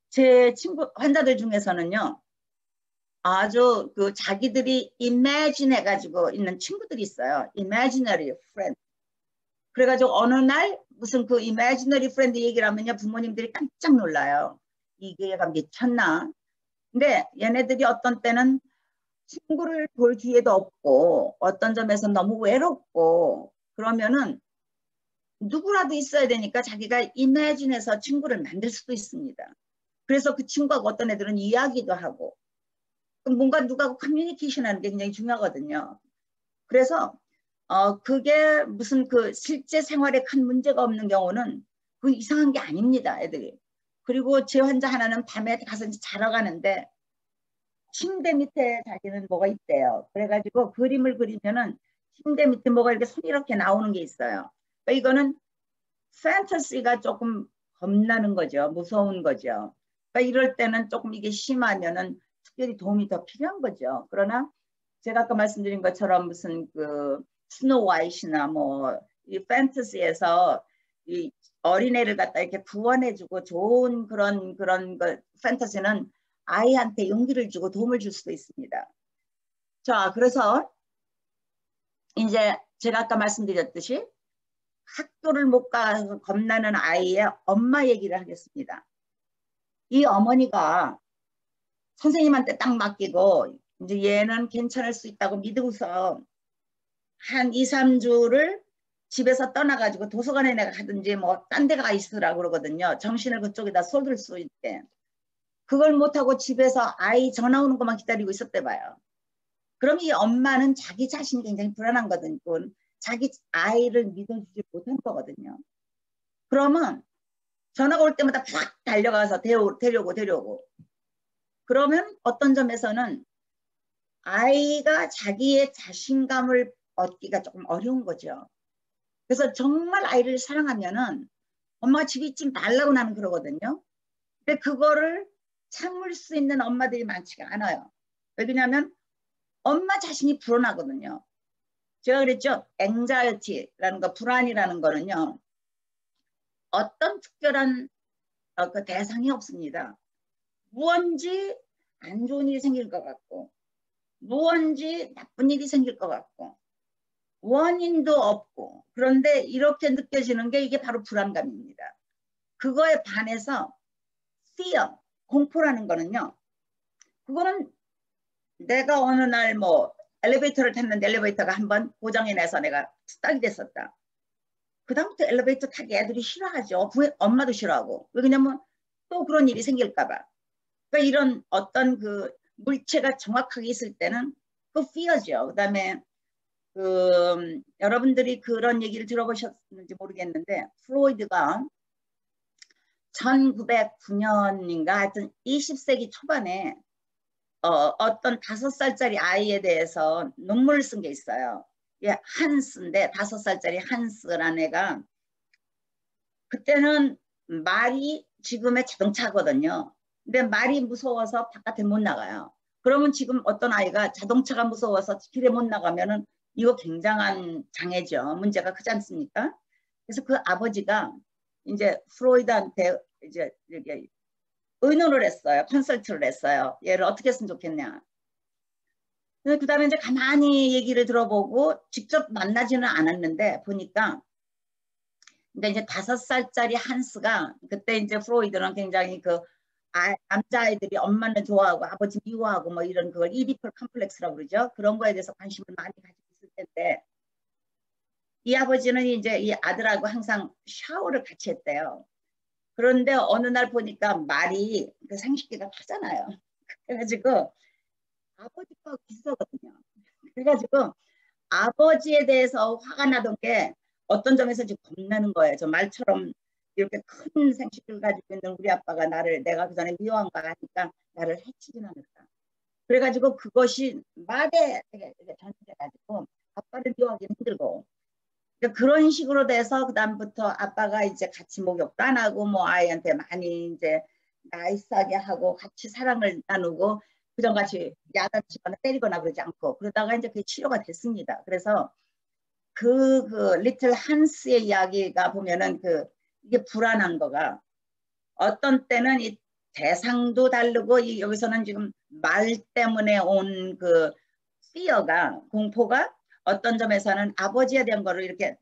제 친구 환자들 중에서는요. 아주 그 자기들이 imagine 해가지고 있는 친구들이 있어요. imaginary friend. 그래가지고 어느 날 무슨 그 imaginary friend 얘기를 하면요. 부모님들이 깜짝 놀라요. 이게 얘가 미쳤나? 근데 얘네들이 어떤 때는 친구를 볼 기회도 없고 어떤 점에서 너무 외롭고 그러면은 누구라도 있어야 되니까 자기가 이매진해서 친구를 만들 수도 있습니다. 그래서 그 친구하고 어떤 애들은 이야기도 하고 뭔가 누구하고 커뮤니케이션 하는 게 굉장히 중요하거든요. 그래서 그게 무슨 그 실제 생활에 큰 문제가 없는 경우는 그건 이상한 게 아닙니다, 애들이. 그리고 제 환자 하나는 밤에 가서 이제 자러 가는데 침대 밑에 자기는 뭐가 있대요. 그래가지고 그림을 그리면은 침대 밑에 뭐가 이렇게 손이 이렇게 나오는 게 있어요. 그러니까 이거는 판타지가 조금 겁나는 거죠. 무서운 거죠. 그러니까 이럴 때는 조금 이게 심하면은 특별히 도움이 더 필요한 거죠. 그러나 제가 아까 말씀드린 것처럼 무슨 그 스노우 화이트나 뭐 이 판타지에서 이 어린애를 갖다 이렇게 구원해주고 좋은 그런 거 판타지는 아이한테 용기를 주고 도움을 줄 수도 있습니다. 자, 그래서 이제 제가 아까 말씀드렸듯이 학교를 못 가서 겁나는 아이의 엄마 얘기를 하겠습니다. 이 어머니가 선생님한테 딱 맡기고 이제 얘는 괜찮을 수 있다고 믿고서 한 2, 3주를 집에서 떠나가지고 도서관에 내가 가든지 뭐 딴 데 가 있으라고 그러거든요. 정신을 그쪽에다 쏟을 수 있게. 그걸 못하고 집에서 아이 전화 오는 것만 기다리고 있었대 봐요. 그럼 이 엄마는 자기 자신이 굉장히 불안한 거거든요. 자기 아이를 믿어주지 못한 거거든요. 그러면 전화가 올 때마다 팍 달려가서 데려오고. 그러면 어떤 점에서는 아이가 자기의 자신감을 얻기가 조금 어려운 거죠. 그래서 정말 아이를 사랑하면은 엄마가 집에 있지 말라고 나는 그러거든요. 근데 그거를 참을 수 있는 엄마들이 많지가 않아요. 왜냐하면 엄마 자신이 불안하거든요. 제가 그랬죠. anxiety라는 거, 불안이라는 거는요. 어떤 특별한 그 대상이 없습니다. 무언지 안 좋은 일이 생길 것 같고 무언지 나쁜 일이 생길 것 같고 원인도 없고 그런데 이렇게 느껴지는 게 이게 바로 불안감입니다. 그거에 반해서 fear, 공포라는 거는요. 그거는 내가 어느 날 뭐 엘리베이터를 탔는데 엘리베이터가 한번 고장이 나서 내가 스탁이 됐었다. 그 다음부터 엘리베이터 타기 애들이 싫어하죠. 엄마도 싫어하고. 왜냐면 또 그런 일이 생길까 봐. 그러니까 이런 어떤 그 물체가 정확하게 있을 때는 그 fear죠. 그 다음에 여러분들이 그런 얘기를 들어보셨는지 모르겠는데 프로이드가 1909년인가 하여튼 20세기 초반에 어떤 5살짜리 아이에 대해서 논문을 쓴 게 있어요. 예, 한스인데 5살짜리 한스라는 애가 그때는 말이 지금의 자동차거든요. 근데 말이 무서워서 바깥에 못 나가요. 그러면 지금 어떤 아이가 자동차가 무서워서 길에 못 나가면은 이거 굉장한 장애죠. 문제가 크지 않습니까? 그래서 그 아버지가 이제 프로이드한테 이제 이렇게 의논을 했어요. 컨설트를 했어요. 얘를 어떻게 했으면 좋겠냐. 그 다음에 이제 가만히 얘기를 들어보고 직접 만나지는 않았는데 보니까 근데 이제 5살짜리 한스가 그때 이제 프로이드는 굉장히 그 남자아이들이 엄마는 좋아하고 아버지 미워하고 뭐 이런 그걸 이디펄 컴플렉스라고 그러죠. 그런 거에 대해서 관심을 많이 가지고 있을 텐데 이 아버지는 이제 이 아들하고 항상 샤워를 같이 했대요. 그런데 어느 날 보니까 말이 그 생식기가 타잖아요. 그래가지고 아버지가 비슷하거든요. 그래가지고 아버지에 대해서 화가 나던 게 어떤 점에서 지금 겁나는 거예요. 저 말처럼 이렇게 큰 생식기를 가지고 있는 우리 아빠가 내가 그 전에 미워한 거 아니까 나를 해치진 않을까. 그래가지고 그것이 말에 되게 전해져가지고 아빠를 미워하기는 힘들고 그러니까 그런 식으로 돼서 그 다음부터 아빠가 이제 같이 목욕도 안 하고 뭐 아이한테 많이 이제 나이스하게 하고 같이 사랑을 나누고 그전같이 야단치거나 때리거나 그러지 않고 그러다가 이제 그게 치료가 됐습니다. 그래서 그 리틀 한스의 이야기가 보면은 이게 불안한 거가 어떤 때는 이 대상도 다르고 여기서는 지금 말 때문에 온 그 fear가 공포가 어떤 점에서는 아버지에 대한 거를 이렇게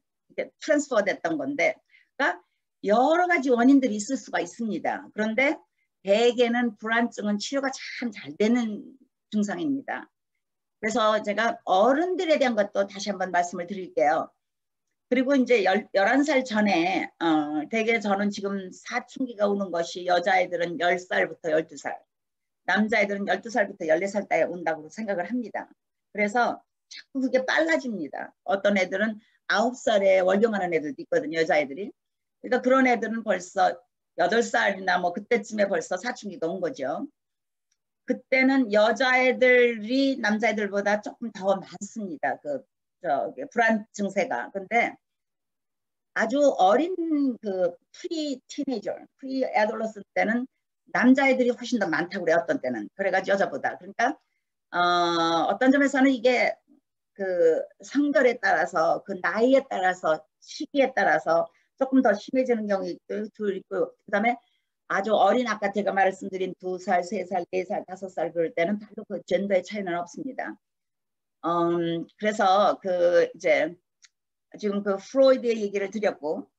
트랜스퍼 됐던 건데 그러니까 여러 가지 원인들이 있을 수가 있습니다. 그런데 대개는 불안증은 치료가 참 잘 되는 증상입니다. 그래서 제가 어른들에 대한 것도 다시 한번 말씀을 드릴게요. 그리고 이제 11살 전에 대개 저는 지금 사춘기가 오는 것이 여자애들은 10살부터 12살, 남자애들은 12살부터 14살 때 온다고 생각을 합니다. 그래서 자꾸 그게 빨라집니다. 어떤 애들은 9살에 월경하는 애들도 있거든요. 여자애들이. 그러니까 그런 애들은 벌써 8살이나 뭐 그때쯤에 벌써 사춘기가 온 거죠. 그때는 여자애들이 남자애들보다 조금 더 많습니다. 불안 증세가. 근데 아주 어린 프리 티네이저, 프리 애돌러스 때는 남자애들이 훨씬 더 많다고 그래요. 어떤 때는. 그래가지고 여자보다. 그러니까 어떤 점에서는 이게 성별에 따라서 나이에 따라서 시기에 따라서 조금 더 심해지는 경우도 있고, 그다음에 아주 어린 아까 제가 말씀드린 2살, 3살, 4살, 5살 그럴 때는 별로 젠더의 차이는 없습니다. 그래서 이제 지금 프로이드의 얘기를 드렸고,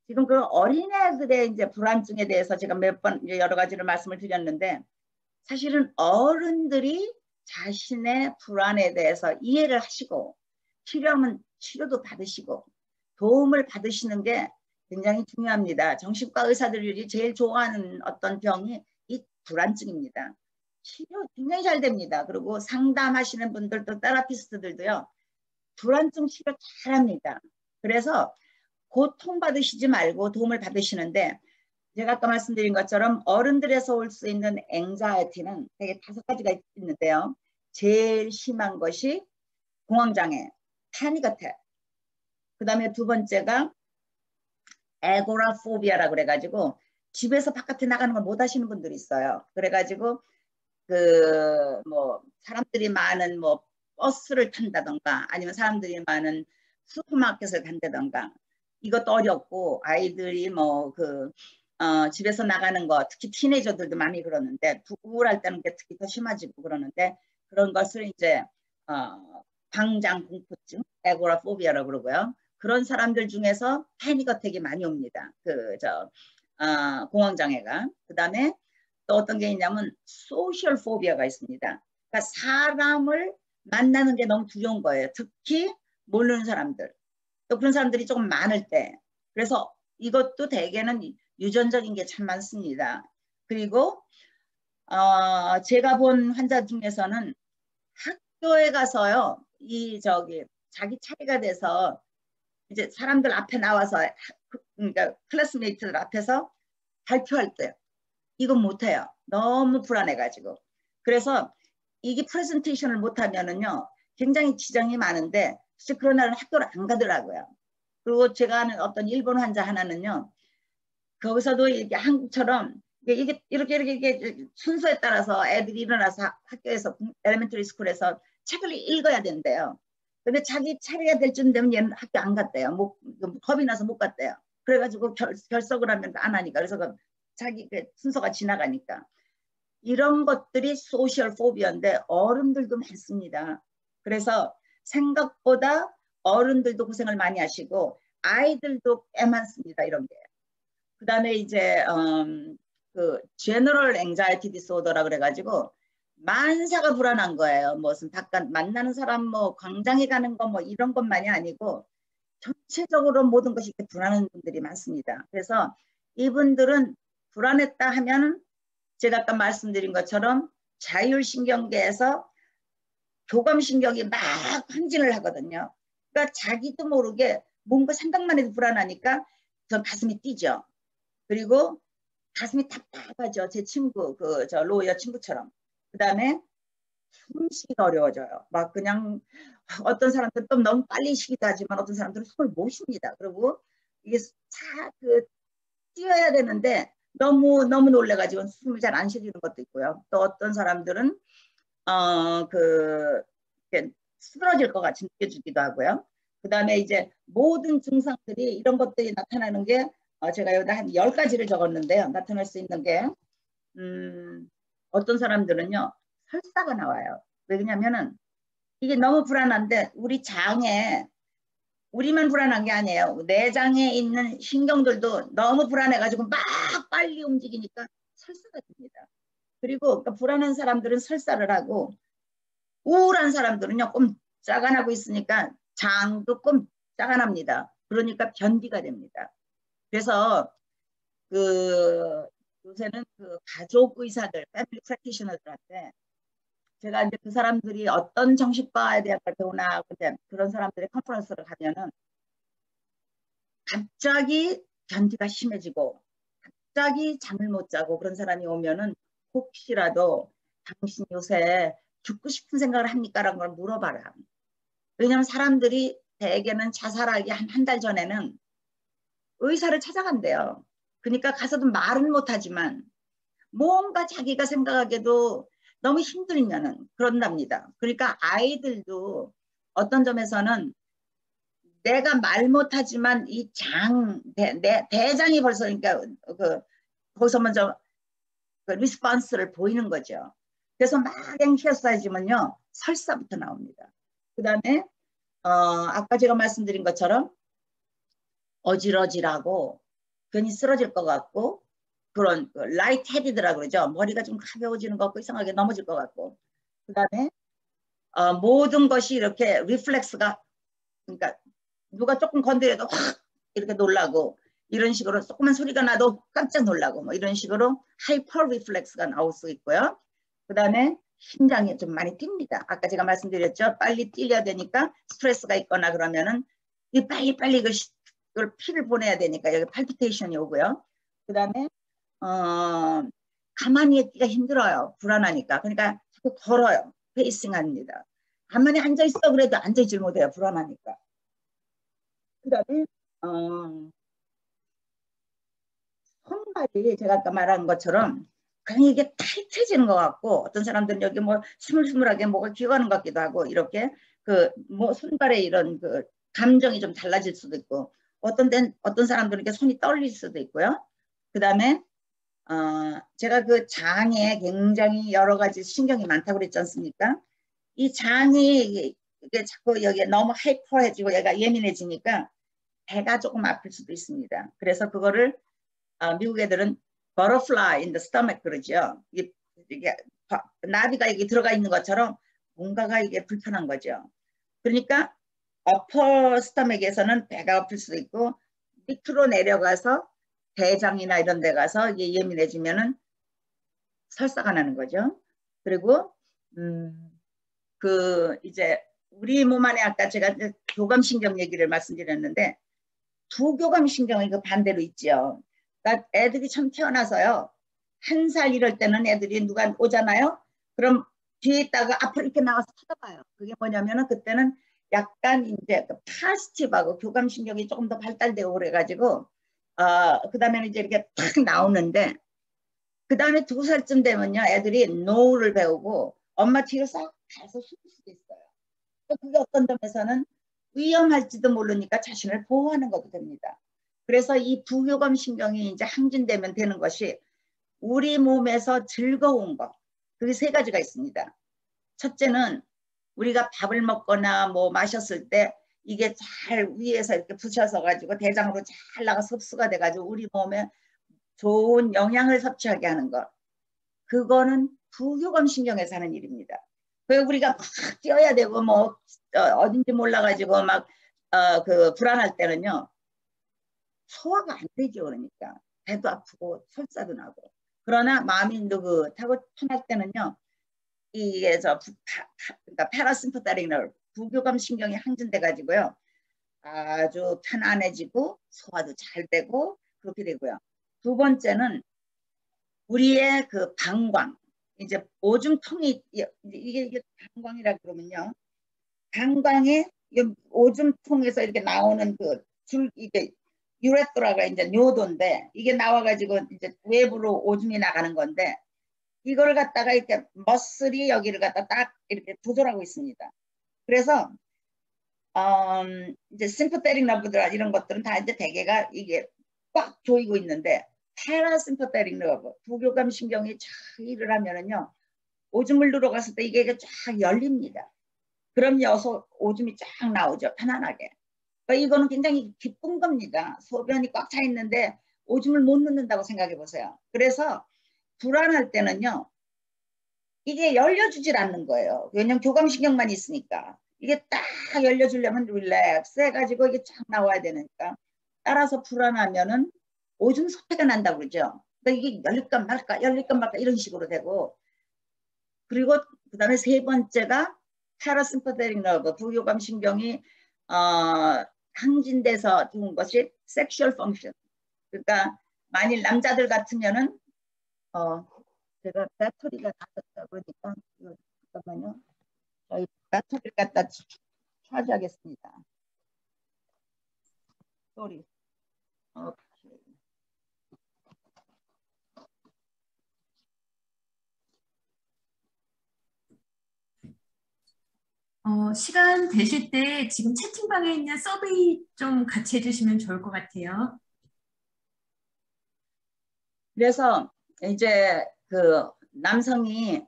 지금 어린애들의 이제 불안증에 대해서 제가 몇 번 여러 가지를 말씀을 드렸는데, 사실은 어른들이 자신의 불안에 대해서 이해를 하시고 필요하면 치료도 받으시고 도움을 받으시는 게 굉장히 중요합니다. 정신과 의사들이 제일 좋아하는 어떤 병이 이 불안증입니다. 치료 굉장히 잘 됩니다. 그리고 상담하시는 분들도 테라피스트들도요. 불안증 치료 잘합니다. 그래서 고통받으시지 말고 도움을 받으시는데, 제가 아까 말씀드린 것처럼 어른들에서 올 수 있는 앵자이티는 되게 5가지가 있는데요. 제일 심한 것이 공황장애, 패닉 어택. 그 다음에 2번째가 에고라포비아라고 그래가지고 집에서 바깥에 나가는 걸 못 하시는 분들이 있어요. 그래가지고 사람들이 많은 버스를 탄다던가 아니면 사람들이 많은 슈퍼마켓을 간다던가 이것도 어렵고, 아이들이 집에서 나가는 거, 특히 티네이저들도 많이 그러는데 우울할 때는 게 특히 더 심해지고 그러는데, 그런 것을 이제 광장 공포증, 에고라포비아라고 그러고요. 그런 사람들 중에서 패닉 어택이 많이 옵니다. 공황장애가. 그 다음에 또 어떤 게 있냐면 소셜 포비아가 있습니다. 그러니까 사람을 만나는 게 너무 두려운 거예요. 특히 모르는 사람들. 또 그런 사람들이 조금 많을 때. 그래서 이것도 대개는 유전적인 게 참 많습니다. 그리고 제가 본 환자 중에서는 학교에 가서요, 자기 차례가 돼서 이제 사람들 앞에 나와서, 그러니까 클래스메이트들 앞에서 발표할 때 이건 못해요. 너무 불안해가지고. 그래서 이게 프레젠테이션을 못하면은요 굉장히 지장이 많은데, 그런 날은 학교를 안 가더라고요. 그리고 제가 아는 어떤 일본 환자 하나는요, 거기서도 이게 한국처럼 이렇게 순서에 따라서 애들이 일어나서 학교에서 엘레멘터리 스쿨에서 책을 읽어야 된대요. 근데 자기 차례가 될 쯤 되면 얘는 학교 안 갔대요. 겁이 나서 못 갔대요. 그래가지고 결석을 하면 안 하니까. 그래서 자기 순서가 지나가니까. 이런 것들이 소셜 포비아인데 어른들도 많습니다. 그래서 생각보다 어른들도 고생을 많이 하시고 아이들도 꽤 많습니다. 이런 게. 그 다음에 이제 제너럴 앵자이티 디스오더라 그래가지고 만사가 불안한 거예요. 무슨 바깥 만나는 사람 광장에 가는 거 이런 것만이 아니고 전체적으로 모든 것이 불안한 분들이 많습니다. 그래서 이분들은 불안했다 하면 제가 아까 말씀드린 것처럼 자율신경계에서 교감신경이 막 환진을 하거든요. 그러니까 자기도 모르게 뭔가 생각만 해도 불안하니까 저 가슴이 뛰죠. 그리고 가슴이 답답하죠. 제 친구, 로이어 친구처럼. 그 다음에 숨쉬기가 어려워져요. 막 그냥 어떤 사람들은 또 너무 빨리 쉬기도 하지만 어떤 사람들은 숨을 못 쉬입니다. 그리고 이게 뛰어야 되는데 너무 놀래가지고 숨을 잘 안 쉬는 것도 있고요. 또 어떤 사람들은 쓰러질 것 같이 느껴지기도 하고요. 그 다음에 이제 모든 증상들이 이런 것들이 나타나는 게 제가 여기다 한 10가지를 적었는데요. 나타날 수 있는 게 어떤 사람들은요 설사가 나와요. 왜냐면은 이게 너무 불안한데 우리 장에, 우리만 불안한 게 아니에요. 내장에 있는 신경들도 너무 불안해가지고 막 빨리 움직이니까 설사가 됩니다. 그리고 불안한 사람들은 설사를 하고 우울한 사람들은요 꼼짝 안 하고 있으니까 장도 꼼짝 안 합니다. 그러니까 변비가 됩니다. 그래서 그 요새는 그 가족 의사들, 패밀리 프랙티셔너들한테 제가 이제 그 사람들이 어떤 정신과에 대한 걸 배우나 그런 사람들의 컨퍼런스를 가면은 갑자기 변비가 심해지고 갑자기 잠을 못 자고 그런 사람이 오면은 혹시라도 당신 요새 죽고 싶은 생각을 합니까? 라는 걸 물어봐라. 왜냐하면 사람들이 대개는 자살하기 한 달 전에는 의사를 찾아간대요. 그러니까 가서도 말은 못하지만 뭔가 자기가 생각하기에도 너무 힘들면은 그런답니다. 그러니까 아이들도 어떤 점에서는 내가 말 못하지만 이 대장이 벌써 그러니까 거기서 먼저 그 리스폰스를 보이는 거죠. 그래서 막 앵시어스해지면요 설사부터 나옵니다. 그 다음에 아까 제가 말씀드린 것처럼 어지러지라고 괜히 쓰러질 것 같고 그런 라이트 헤디드라고 그러죠. 머리가 좀 가벼워지는 것 같고 이상하게 넘어질 것 같고 그 다음에 모든 것이 이렇게 리플렉스가 그러니까 누가 조금 건드려도 확 이렇게 놀라고 이런 식으로 조그만 소리가 나도 깜짝 놀라고 뭐 이런 식으로 하이퍼 리플렉스가 나올 수 있고요. 그 다음에 심장이 좀 많이 뜁니다. 아까 제가 말씀드렸죠. 빨리 뛰려야 되니까 스트레스가 있거나 그러면은 이 빨리 그걸 피를 보내야 되니까 여기 팔피테이션이 오고요. 그 다음에 가만히 있기가 힘들어요. 불안하니까. 그러니까 자꾸 걸어요. 페이싱 합니다. 가만히 앉아있어 그래도 앉아있질 못해요. 불안하니까. 그 다음에 손발이 제가 아까 말한 것처럼 그냥 이게 타이트해지는 것 같고 어떤 사람들은 여기 뭐 스물스물하게 뭐가 기어가는 것 같기도 하고 이렇게 그 뭐 손발에 이런 그 감정이 좀 달라질 수도 있고 어떤 사람들은 이렇게 손이 떨릴 수도 있고요. 그 다음에 제가 그 장에 굉장히 여러 가지 신경이 많다고 그랬지 않습니까? 이 장이 이게 자꾸 여기에 너무 하이퍼해지고 얘가 예민해지니까 배가 조금 아플 수도 있습니다. 그래서 그거를 미국 애들은 butterfly in the stomach 그러죠. 이게 나비가 여기 들어가 있는 것처럼 뭔가가 이게 불편한 거죠. 그러니까 upper stomach에서는 배가 아플 수도 있고 밑으로 내려가서 대장이나 이런 데 가서 이게 예민해지면은 설사가 나는 거죠. 그리고 이제 우리 몸 안에 아까 제가 교감신경 얘기를 말씀드렸는데 부교감신경이 그 반대로 있죠. 그러니까 애들이 참 태어나서요. 1살 이럴 때는 애들이 누가 오잖아요. 그럼 뒤에 있다가 앞으로 이렇게 나와서 쳐다봐요. 그게 뭐냐면은 그때는 약간 이제 파스티브하고 교감신경이 조금 더 발달되고 그래가지고 그 다음에는 이제 이렇게 탁 나오는데 그 다음에 2살쯤 되면요. 애들이 노를 배우고 엄마 뒤로 싹 가서 숨을 수도 있어요. 그게 어떤 점에서는 위험할지도 모르니까 자신을 보호하는 것도 됩니다. 그래서 이 부교감 신경이 이제 항진되면 되는 것이 우리 몸에서 즐거운 것. 그게 3가지가 있습니다. 첫째는 우리가 밥을 먹거나 뭐 마셨을 때 이게 잘 위에서 이렇게 부셔서 가지고 대장으로 잘 나가서 흡수가 돼 가지고 우리 몸에 좋은 영양을 섭취하게 하는 것. 그거는 부교감 신경에서 하는 일입니다. 왜 우리가 막 뛰어야 되고 뭐 어딘지 몰라가지고 막 그 불안할 때는요 소화가 안 되죠. 그러니까 배도 아프고 설사도 나고 그러나 마음이 느긋하고 편할 때는요 이게 그러니까 패러심파테틱 너브 부교감 신경이 항진돼 가지고요 아주 편안해지고 소화도 잘 되고 그렇게 되고요. 2번째는 우리의 그 방광 이제 오줌통이 이게 방광이라 그러면요. 방광에 오줌통에서 이렇게 나오는 그 줄 이게 유레트라가 이제尿도인데 이게 나와가지고 이제 외부로 오줌이 나가는 건데 이걸 갖다가 이렇게 머슬이 여기를 갖다 딱 이렇게 조절하고 있습니다. 그래서 이제 심퍼테릭 너브들 이런 것들은 다 이제 대개가 이게 꽉 조이고 있는데 패러심퍼테릭 너브 부교감 신경이 쫙 일을 하면은요 오줌을 누러 갔을 때 이게 쫙 열립니다. 그럼 여기서 오줌이 쫙 나오죠. 편안하게. 그러니까 이거는 굉장히 기쁜 겁니다. 소변이 꽉 차 있는데 오줌을 못 넣는다고 생각해 보세요. 그래서 불안할 때는요. 이게 열려주질 않는 거예요. 왜냐면 교감신경만 있으니까. 이게 딱 열려주려면 릴렉스 해가지고 이게 쫙 나와야 되니까 따라서 불안하면은 오줌 소태가 난다고 그러죠. 그러니까 이게 열릴까 말까 열릴까 말까 이런 식으로 되고 그리고 그 다음에 세 번째가 파라심파테릭 너브 부교감 신경이 항진돼서 좋은 것이 섹슈얼 펑션. 그러니까 만일 남자들 같으면은 제가 배터리가 닫았다 그러니까 잠깐만요. 저희 배터리를 갖다 차지하겠습니다. 쏘리. 오케이. 시간 되실 때 지금 채팅방에 있는 서베이 좀 같이 해주시면 좋을 것 같아요. 그래서 이제 그 남성이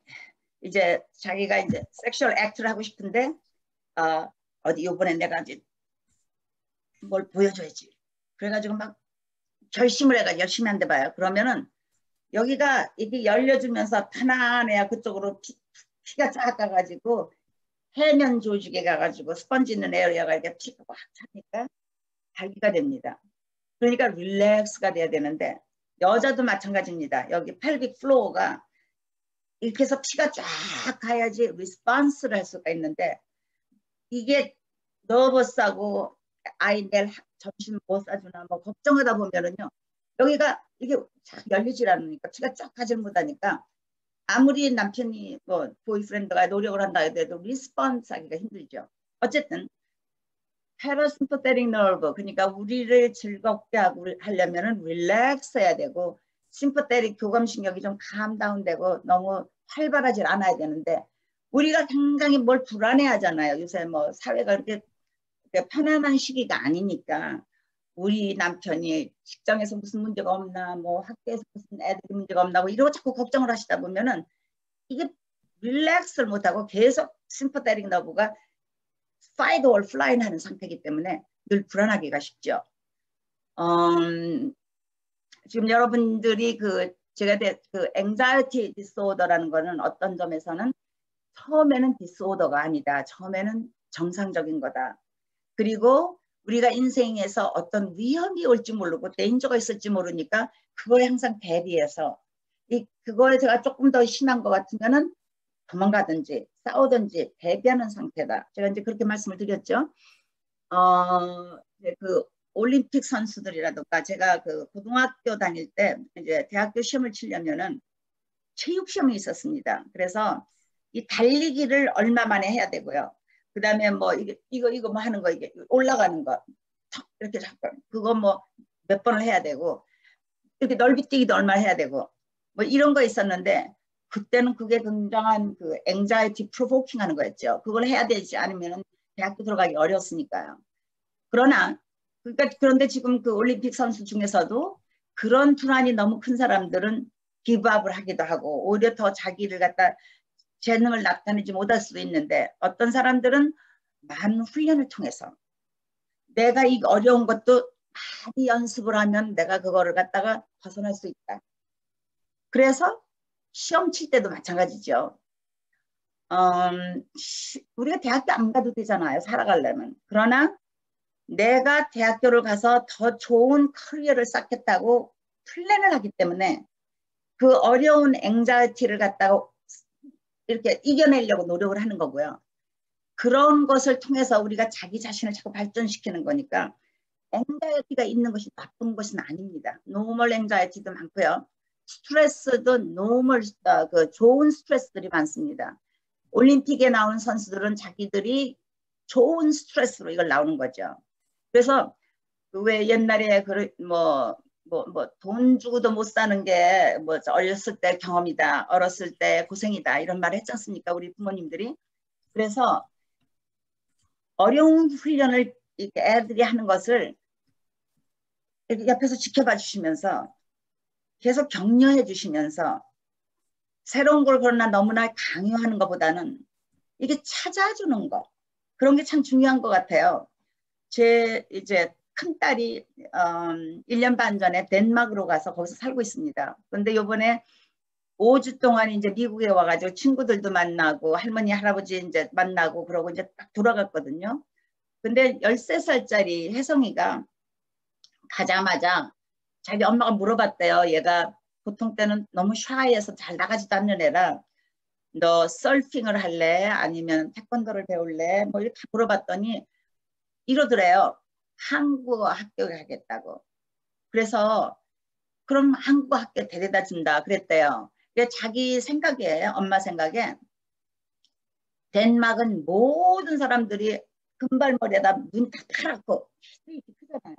이제 자기가 이제 섹슈얼 액트를 하고 싶은데 어디 이번에 내가 이제 뭘 보여줘야지. 그래가지고 막 결심을 해가 열심히 한대 봐요. 그러면은 여기가 이게 열려주면서 편안해야 그쪽으로 피가 쫙 가가지고 해면 조직에 가가지고 스펀지 있는 에어리어가 이렇게 피가 확 차니까 발기가 됩니다. 그러니까 릴렉스가 돼야 되는데 여자도 마찬가지입니다. 여기 펠빅 플로어가 이렇게 해서 피가 쫙 가야지 리스폰스를 할 수가 있는데 이게 너버스하고 아이 내일 점심 못 사주나 뭐 걱정하다 보면은요 여기가 이게 쫙 열리질 않으니까 피가 쫙 가질 못하니까 아무리 남편이 뭐 보이프렌드가 노력을 한다 해도 리스폰스 하기가 힘들죠. 어쨌든 패러심파테릭 너브 그러니까 우리를 즐겁게 하려면은 릴렉스 해야 되고 심파테릭 교감신경이 좀 감다운되고 너무 활발하지 않아야 되는데 우리가 굉장히 뭘 불안해 하잖아요. 요새 뭐 사회가 그렇게 편안한 시기가 아니니까 우리 남편이 직장에서 무슨 문제가 없나 뭐 학교에서 무슨 애들이 문제가 없나 뭐 이러고 자꾸 걱정을 하시다 보면은 이게 릴렉스를 못하고 계속 심파테릭 너브가 fight or fly 하는 상태이기 때문에 늘 불안하기가 쉽죠. 지금 여러분들이 제가 그 anxiety disorder라는 거는 어떤 점에서는 처음에는 디스오더가 아니다. 처음에는 정상적인 거다. 그리고 우리가 인생에서 어떤 위험이 올지 모르고 데인저가 있을지 모르니까 그거에 항상 대비해서 그거에 제가 조금 더 심한 것 같으면은 도망가든지 싸우든지 대비하는 상태다. 제가 이제 그렇게 말씀을 드렸죠. 그 올림픽 선수들이라든가 제가 그 고등학교 다닐 때 이제 대학교 시험을 치려면은 체육 시험이 있었습니다. 그래서 이 달리기를 얼마 만에 해야 되고요. 그 다음에 뭐 이거 뭐 하는 거 이게 올라가는 거 이렇게 자꾸 그거 뭐 몇 번을 해야 되고 이렇게 넓이뛰기도 얼마 해야 되고 뭐 이런 거 있었는데 그때는 그게 굉장한 그 앵자이티 프로보킹 하는 거였죠. 그걸 해야 되지 않으면 대학교 들어가기 어렵으니까요. 그런데 지금 그 올림픽 선수 중에서도 그런 불안이 너무 큰 사람들은 기브업을 하기도 하고 오히려 더 자기를 갖다 재능을 나타내지 못할 수도 있는데 어떤 사람들은 많은 훈련을 통해서 내가 이 어려운 것도 많이 연습을 하면 내가 그거를 갖다가 벗어날 수 있다. 그래서 시험 칠 때도 마찬가지죠. 우리가 대학교 안 가도 되잖아요. 살아가려면. 그러나 내가 대학교를 가서 더 좋은 커리어를 쌓겠다고 플랜을 하기 때문에 그 어려운 앵자이티를 갖다가 이렇게 이겨내려고 노력을 하는 거고요. 그런 것을 통해서 우리가 자기 자신을 자꾸 발전시키는 거니까 앵자이티가 있는 것이 나쁜 것은 아닙니다. 노멀 앵자이티도 많고요. 스트레스도 노멀 그 좋은 스트레스들이 많습니다. 올림픽에 나오는 선수들은 자기들이 좋은 스트레스로 이걸 나오는 거죠. 그래서 왜 옛날에 돈 주고도 못 사는 게 뭐 어렸을 때 경험이다, 어렸을 때 고생이다 이런 말 했지 않습니까? 우리 부모님들이. 그래서 어려운 훈련을 이렇게 애들이 하는 것을 이렇게 옆에서 지켜봐 주시면서 계속 격려해 주시면서 새로운 걸 그러나 너무나 강요하는 것보다는 이게 찾아주는 거 그런 게 참 중요한 것 같아요. 제 이제 큰딸이 1년 반 전에 덴마크로 가서 거기서 살고 있습니다. 그런데 이번에 5주 동안 이제 미국에 와가지고 친구들도 만나고 할머니 할아버지 이제 만나고 그러고 이제 딱 돌아갔거든요. 근데 13살짜리 혜성이가 가자마자 자기 엄마가 물어봤대요. 얘가 보통 때는 너무 샤이해서 잘 나가지도 않는 애라 너 서핑을 할래? 아니면 태권도를 배울래? 뭐 이렇게 물어봤더니 이러더래요. 한국어 학교 가겠다고. 그래서 그럼 한국어 학교 데려다 준다 그랬대요. 자기 생각에 엄마 생각에 덴마크는 모든 사람들이 금발머리에다 눈이 다 파랗고 이렇게 크잖아요.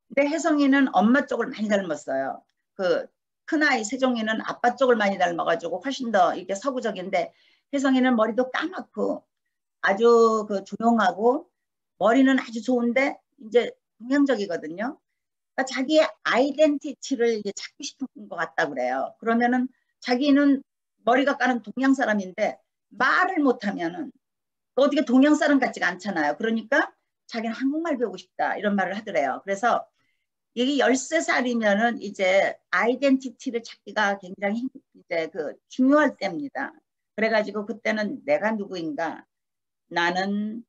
근데 혜성이는 엄마 쪽을 많이 닮았어요. 그 큰아이 세종이는 아빠 쪽을 많이 닮아가지고 훨씬 더 이렇게 서구적인데 혜성이는 머리도 까맣고 아주 그 조용하고 머리는 아주 좋은데 이제 동양적이거든요. 그러니까 자기의 아이덴티티를 이제 찾고 싶은 것 같다 그래요. 그러면은 자기는 머리가 까는 동양 사람인데 말을 못하면은 어떻게 동양 사람 같지가 않잖아요. 그러니까 자기는 한국말 배우고 싶다 이런 말을 하더래요. 그래서 이게 13살이면은 이제 아이덴티티를 찾기가 굉장히 이제 그 중요할 때입니다. 그래가지고 그때는 내가 누구인가, 나는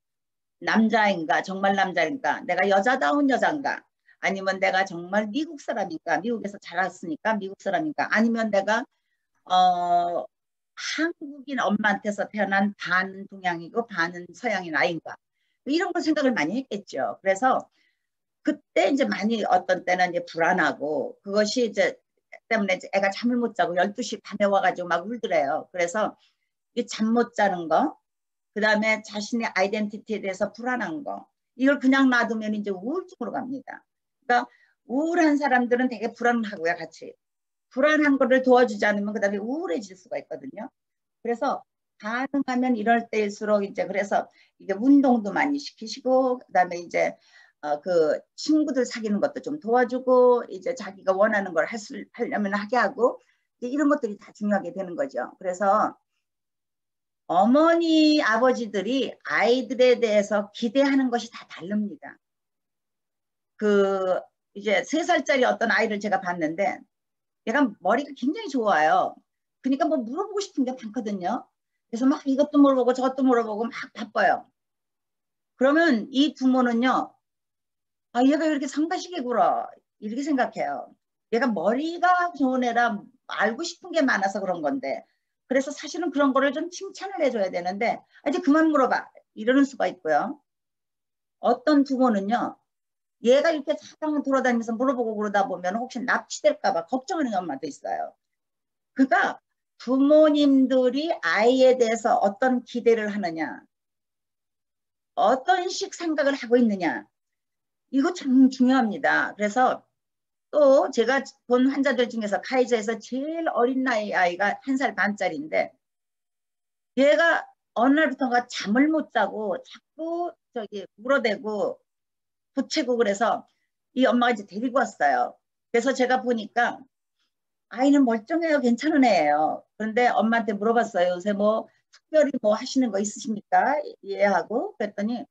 남자인가, 정말 남자인가, 내가 여자다운 여자인가, 아니면 내가 정말 미국 사람인가, 미국에서 자랐으니까 미국 사람인가, 아니면 내가 한국인 엄마한테서 태어난 반 동양이고 반은 서양인 아이인가, 이런 걸 생각을 많이 했겠죠. 그래서 그때 이제 많이 어떤 때는 이제 불안하고 그것이 이제 때문에 이제 애가 잠을 못 자고 12시 밤에 와가지고 막 울더래요. 그래서 이 잠 못 자는 거, 그 다음에 자신의 아이덴티티에 대해서 불안한 거, 이걸 그냥 놔두면 이제 우울증으로 갑니다. 그러니까 우울한 사람들은 되게 불안하고요, 같이. 불안한 거를 도와주지 않으면 그 다음에 우울해질 수가 있거든요. 그래서 가능하면 이럴 때일수록 이제 그래서 이게 운동도 많이 시키시고, 그 다음에 이제 그 친구들 사귀는 것도 좀 도와주고, 이제 자기가 원하는 걸 하려면 하게 하고, 이런 것들이 다 중요하게 되는 거죠. 그래서 어머니, 아버지들이 아이들에 대해서 기대하는 것이 다 다릅니다. 그 이제 3살짜리 어떤 아이를 제가 봤는데 얘가 머리가 굉장히 좋아요. 그러니까 뭐 물어보고 싶은 게 많거든요. 그래서 막 이것도 물어보고 저것도 물어보고 막 바빠요. 그러면 이 부모는요, 아, 얘가 왜 이렇게 성가시게 굴어? 이렇게 생각해요. 얘가 머리가 좋은 애라 알고 싶은 게 많아서 그런 건데, 그래서 사실은 그런 거를 좀 칭찬을 해줘야 되는데, 아, 이제 그만 물어봐. 이러는 수가 있고요. 어떤 부모는요, 얘가 이렇게 사방을 돌아다니면서 물어보고 그러다 보면 혹시 납치될까봐 걱정하는 엄마도 있어요. 그러니까 부모님들이 아이에 대해서 어떤 기대를 하느냐, 어떤 식 생각을 하고 있느냐, 이거 참 중요합니다. 그래서 또 제가 본 환자들 중에서 카이저에서 제일 어린 나이 아이가 1살 반짜리인데 얘가 어느 날부터가 잠을 못 자고 자꾸 저기 울어대고 부채고 그래서 이 엄마가 이제 데리고 왔어요. 그래서 제가 보니까 아이는 멀쩡해요. 괜찮은 애예요. 그런데 엄마한테 물어봤어요. 요새 뭐 특별히 뭐 하시는 거 있으십니까? 얘하고 그랬더니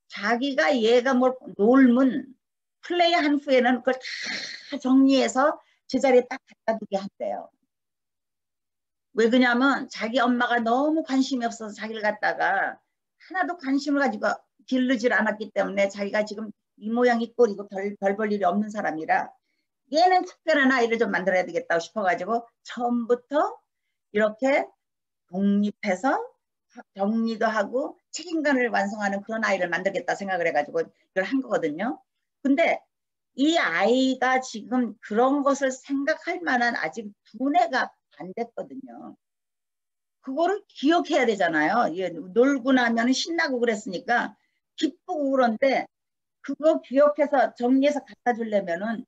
자기가 얘가 뭘 놀면 플레이한 후에는 그걸 다 정리해서 제자리에 딱 갖다 두게 한대요. 왜 그러냐면 자기 엄마가 너무 관심이 없어서 자기를 갖다가 하나도 관심을 가지고 기르질 않았기 때문에 자기가 지금 이 모양 이 꼴이고 별 볼 일이 없는 사람이라 얘는 특별한 아이를 좀 만들어야 되겠다고 싶어가지고 처음부터 이렇게 독립해서 정리도 하고 책임감을 완성하는 그런 아이를 만들겠다 생각을 해가지고 이걸 한 거거든요. 근데 이 아이가 지금 그런 것을 생각할 만한 아직 두뇌가 안 됐거든요. 그거를 기억해야 되잖아요. 놀고 나면 신나고 그랬으니까 기쁘고 그런데 그거 기억해서 정리해서 갖다 주려면은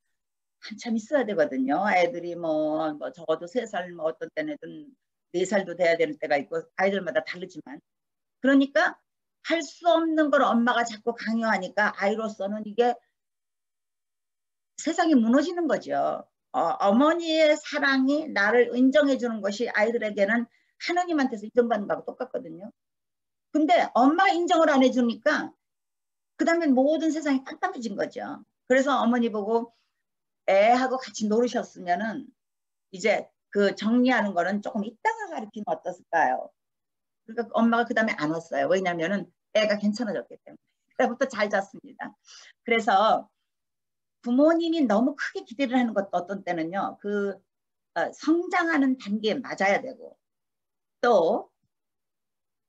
한참 있어야 되거든요. 애들이 뭐 적어도 3살, 뭐 어떤 때는 4살도 돼야 되는 때가 있고 아이들마다 다르지만 그러니까 할 수 없는 걸 엄마가 자꾸 강요하니까 아이로서는 이게 세상이 무너지는 거죠. 어머니의 사랑이 나를 인정해 주는 것이 아이들에게는 하나님한테서 인정받는 거하고 똑같거든요. 근데 엄마가 인정을 안 해주니까 그 다음에 모든 세상이 깜깜해진 거죠. 그래서 어머니 보고 애하고 같이 놀으셨으면은 이제 그 정리하는 거는 조금 이따가 가르치면 어떻을까요? 그러니까 엄마가 그 다음에 안 왔어요. 왜냐면은 애가 괜찮아졌기 때문에. 그때부터 잘 잤습니다. 그래서 부모님이 너무 크게 기대를 하는 것도 어떤 때는요. 그 성장하는 단계에 맞아야 되고 또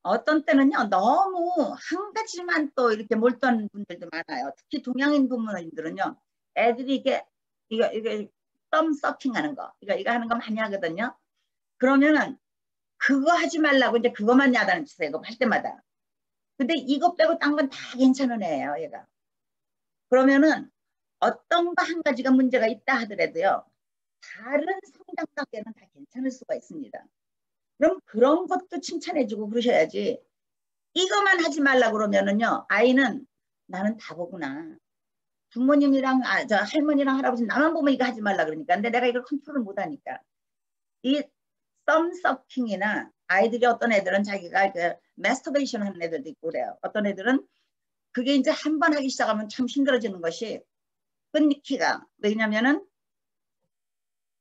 어떤 때는요. 너무 한 가지만 또 이렇게 몰두하는 분들도 많아요. 특히 동양인 부모님들은요. 애들이 이게 썸 서핑하는 거 이거 하는 거 많이 하거든요. 그러면은 그거 하지 말라고 이제 그것만 야단을 치세요. 이거 할 때마다. 근데 이것 빼고 딴 건 다 괜찮은 애예요. 얘가. 그러면은 어떤 거 한 가지가 문제가 있다 하더라도요. 다른 성장 단계는 다 괜찮을 수가 있습니다. 그럼 그런 것도 칭찬해주고 그러셔야지. 이것만 하지 말라 그러면은요. 아이는 나는 다 보구나. 부모님이랑 저 할머니랑 할아버지 나만 보면 이거 하지 말라 그러니까. 근데 내가 이걸 컨트롤 못하니까. 이 썸서킹이나 아이들이 어떤 애들은 자기가 그 마스터베이션 하는 애들도 있고 그래요. 어떤 애들은 그게 이제 한 번 하기 시작하면 참 힘들어지는 것이 끊기가. 왜냐면은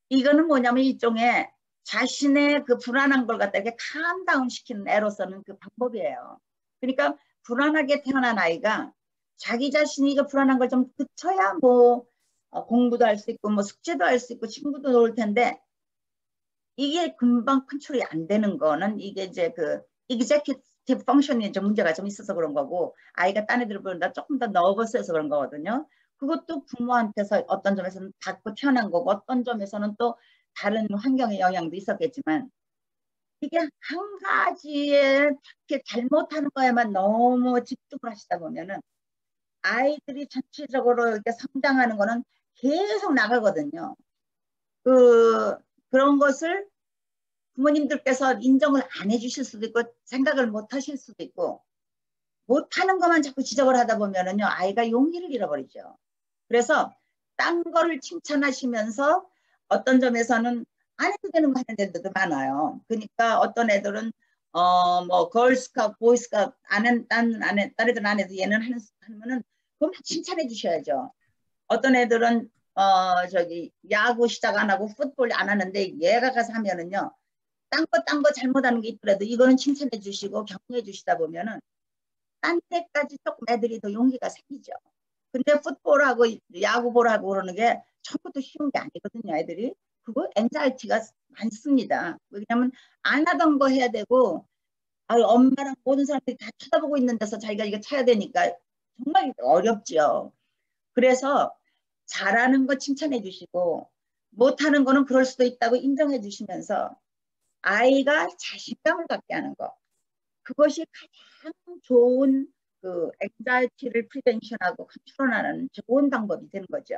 이거는 뭐냐면 일종의 자신의 그 불안한 걸 갖다 이렇게 캄다운 시키는 애로서는 그 방법이에요. 그러니까 불안하게 태어난 아이가 자기 자신이 그 불안한 걸 좀 그쳐야 뭐 공부도 할 수 있고 뭐 숙제도 할 수 있고 친구도 놀 텐데 이게 금방 컨트롤이 안 되는 거는 이게 이제 그 executive function이 좀 문제가 좀 있어서 그런 거고 아이가 딴 애들 보다 조금 더 너버스해서 그런 거거든요. 그것도 부모한테서 어떤 점에서는 받고 태어난 거고 어떤 점에서는 또 다른 환경의 영향도 있었겠지만 이게 한 가지에 이렇게 잘못하는 거에만 너무 집중을 하시다 보면은 아이들이 전체적으로 이렇게 성장하는 거는 계속 나가거든요. 그런 것을 부모님들께서 인정을 안 해주실 수도 있고 생각을 못 하실 수도 있고 못하는 것만 자꾸 지적을 하다 보면은요 아이가 용기를 잃어버리죠. 그래서 딴 거를 칭찬하시면서 어떤 점에서는 안 해도 되는 거 하는 애들도 많아요. 그러니까 어떤 애들은 뭐 걸스카우트, 보이스카우트 딴 애들은 안 해도 얘는 하면은 그럼 칭찬해 주셔야죠. 어떤 애들은 저기 야구 시작 안 하고 풋볼 안 하는데 얘가 가서 하면은요. 딴 거 잘못하는 게 있더라도 이거는 칭찬해 주시고 격려해 주시다 보면은 딴 데까지 조금 애들이 더 용기가 생기죠. 근데 풋볼하고 야구 보라고 그러는 게 처음부터 쉬운 게 아니거든요. 애들이. 그거 엔자이티가 많습니다. 왜냐하면 안 하던 거 해야 되고 엄마랑 모든 사람들이 다 쳐다보고 있는 데서 자기가 이거 쳐야 되니까 정말 어렵죠. 그래서 잘하는 거 칭찬해 주시고 못하는 거는 그럴 수도 있다고 인정해 주시면서 아이가 자신감을 갖게 하는 거. 그것이 가장 좋은 그 앵자이티를 프리벤션하고 컨트롤하는 좋은 방법이 되는 거죠.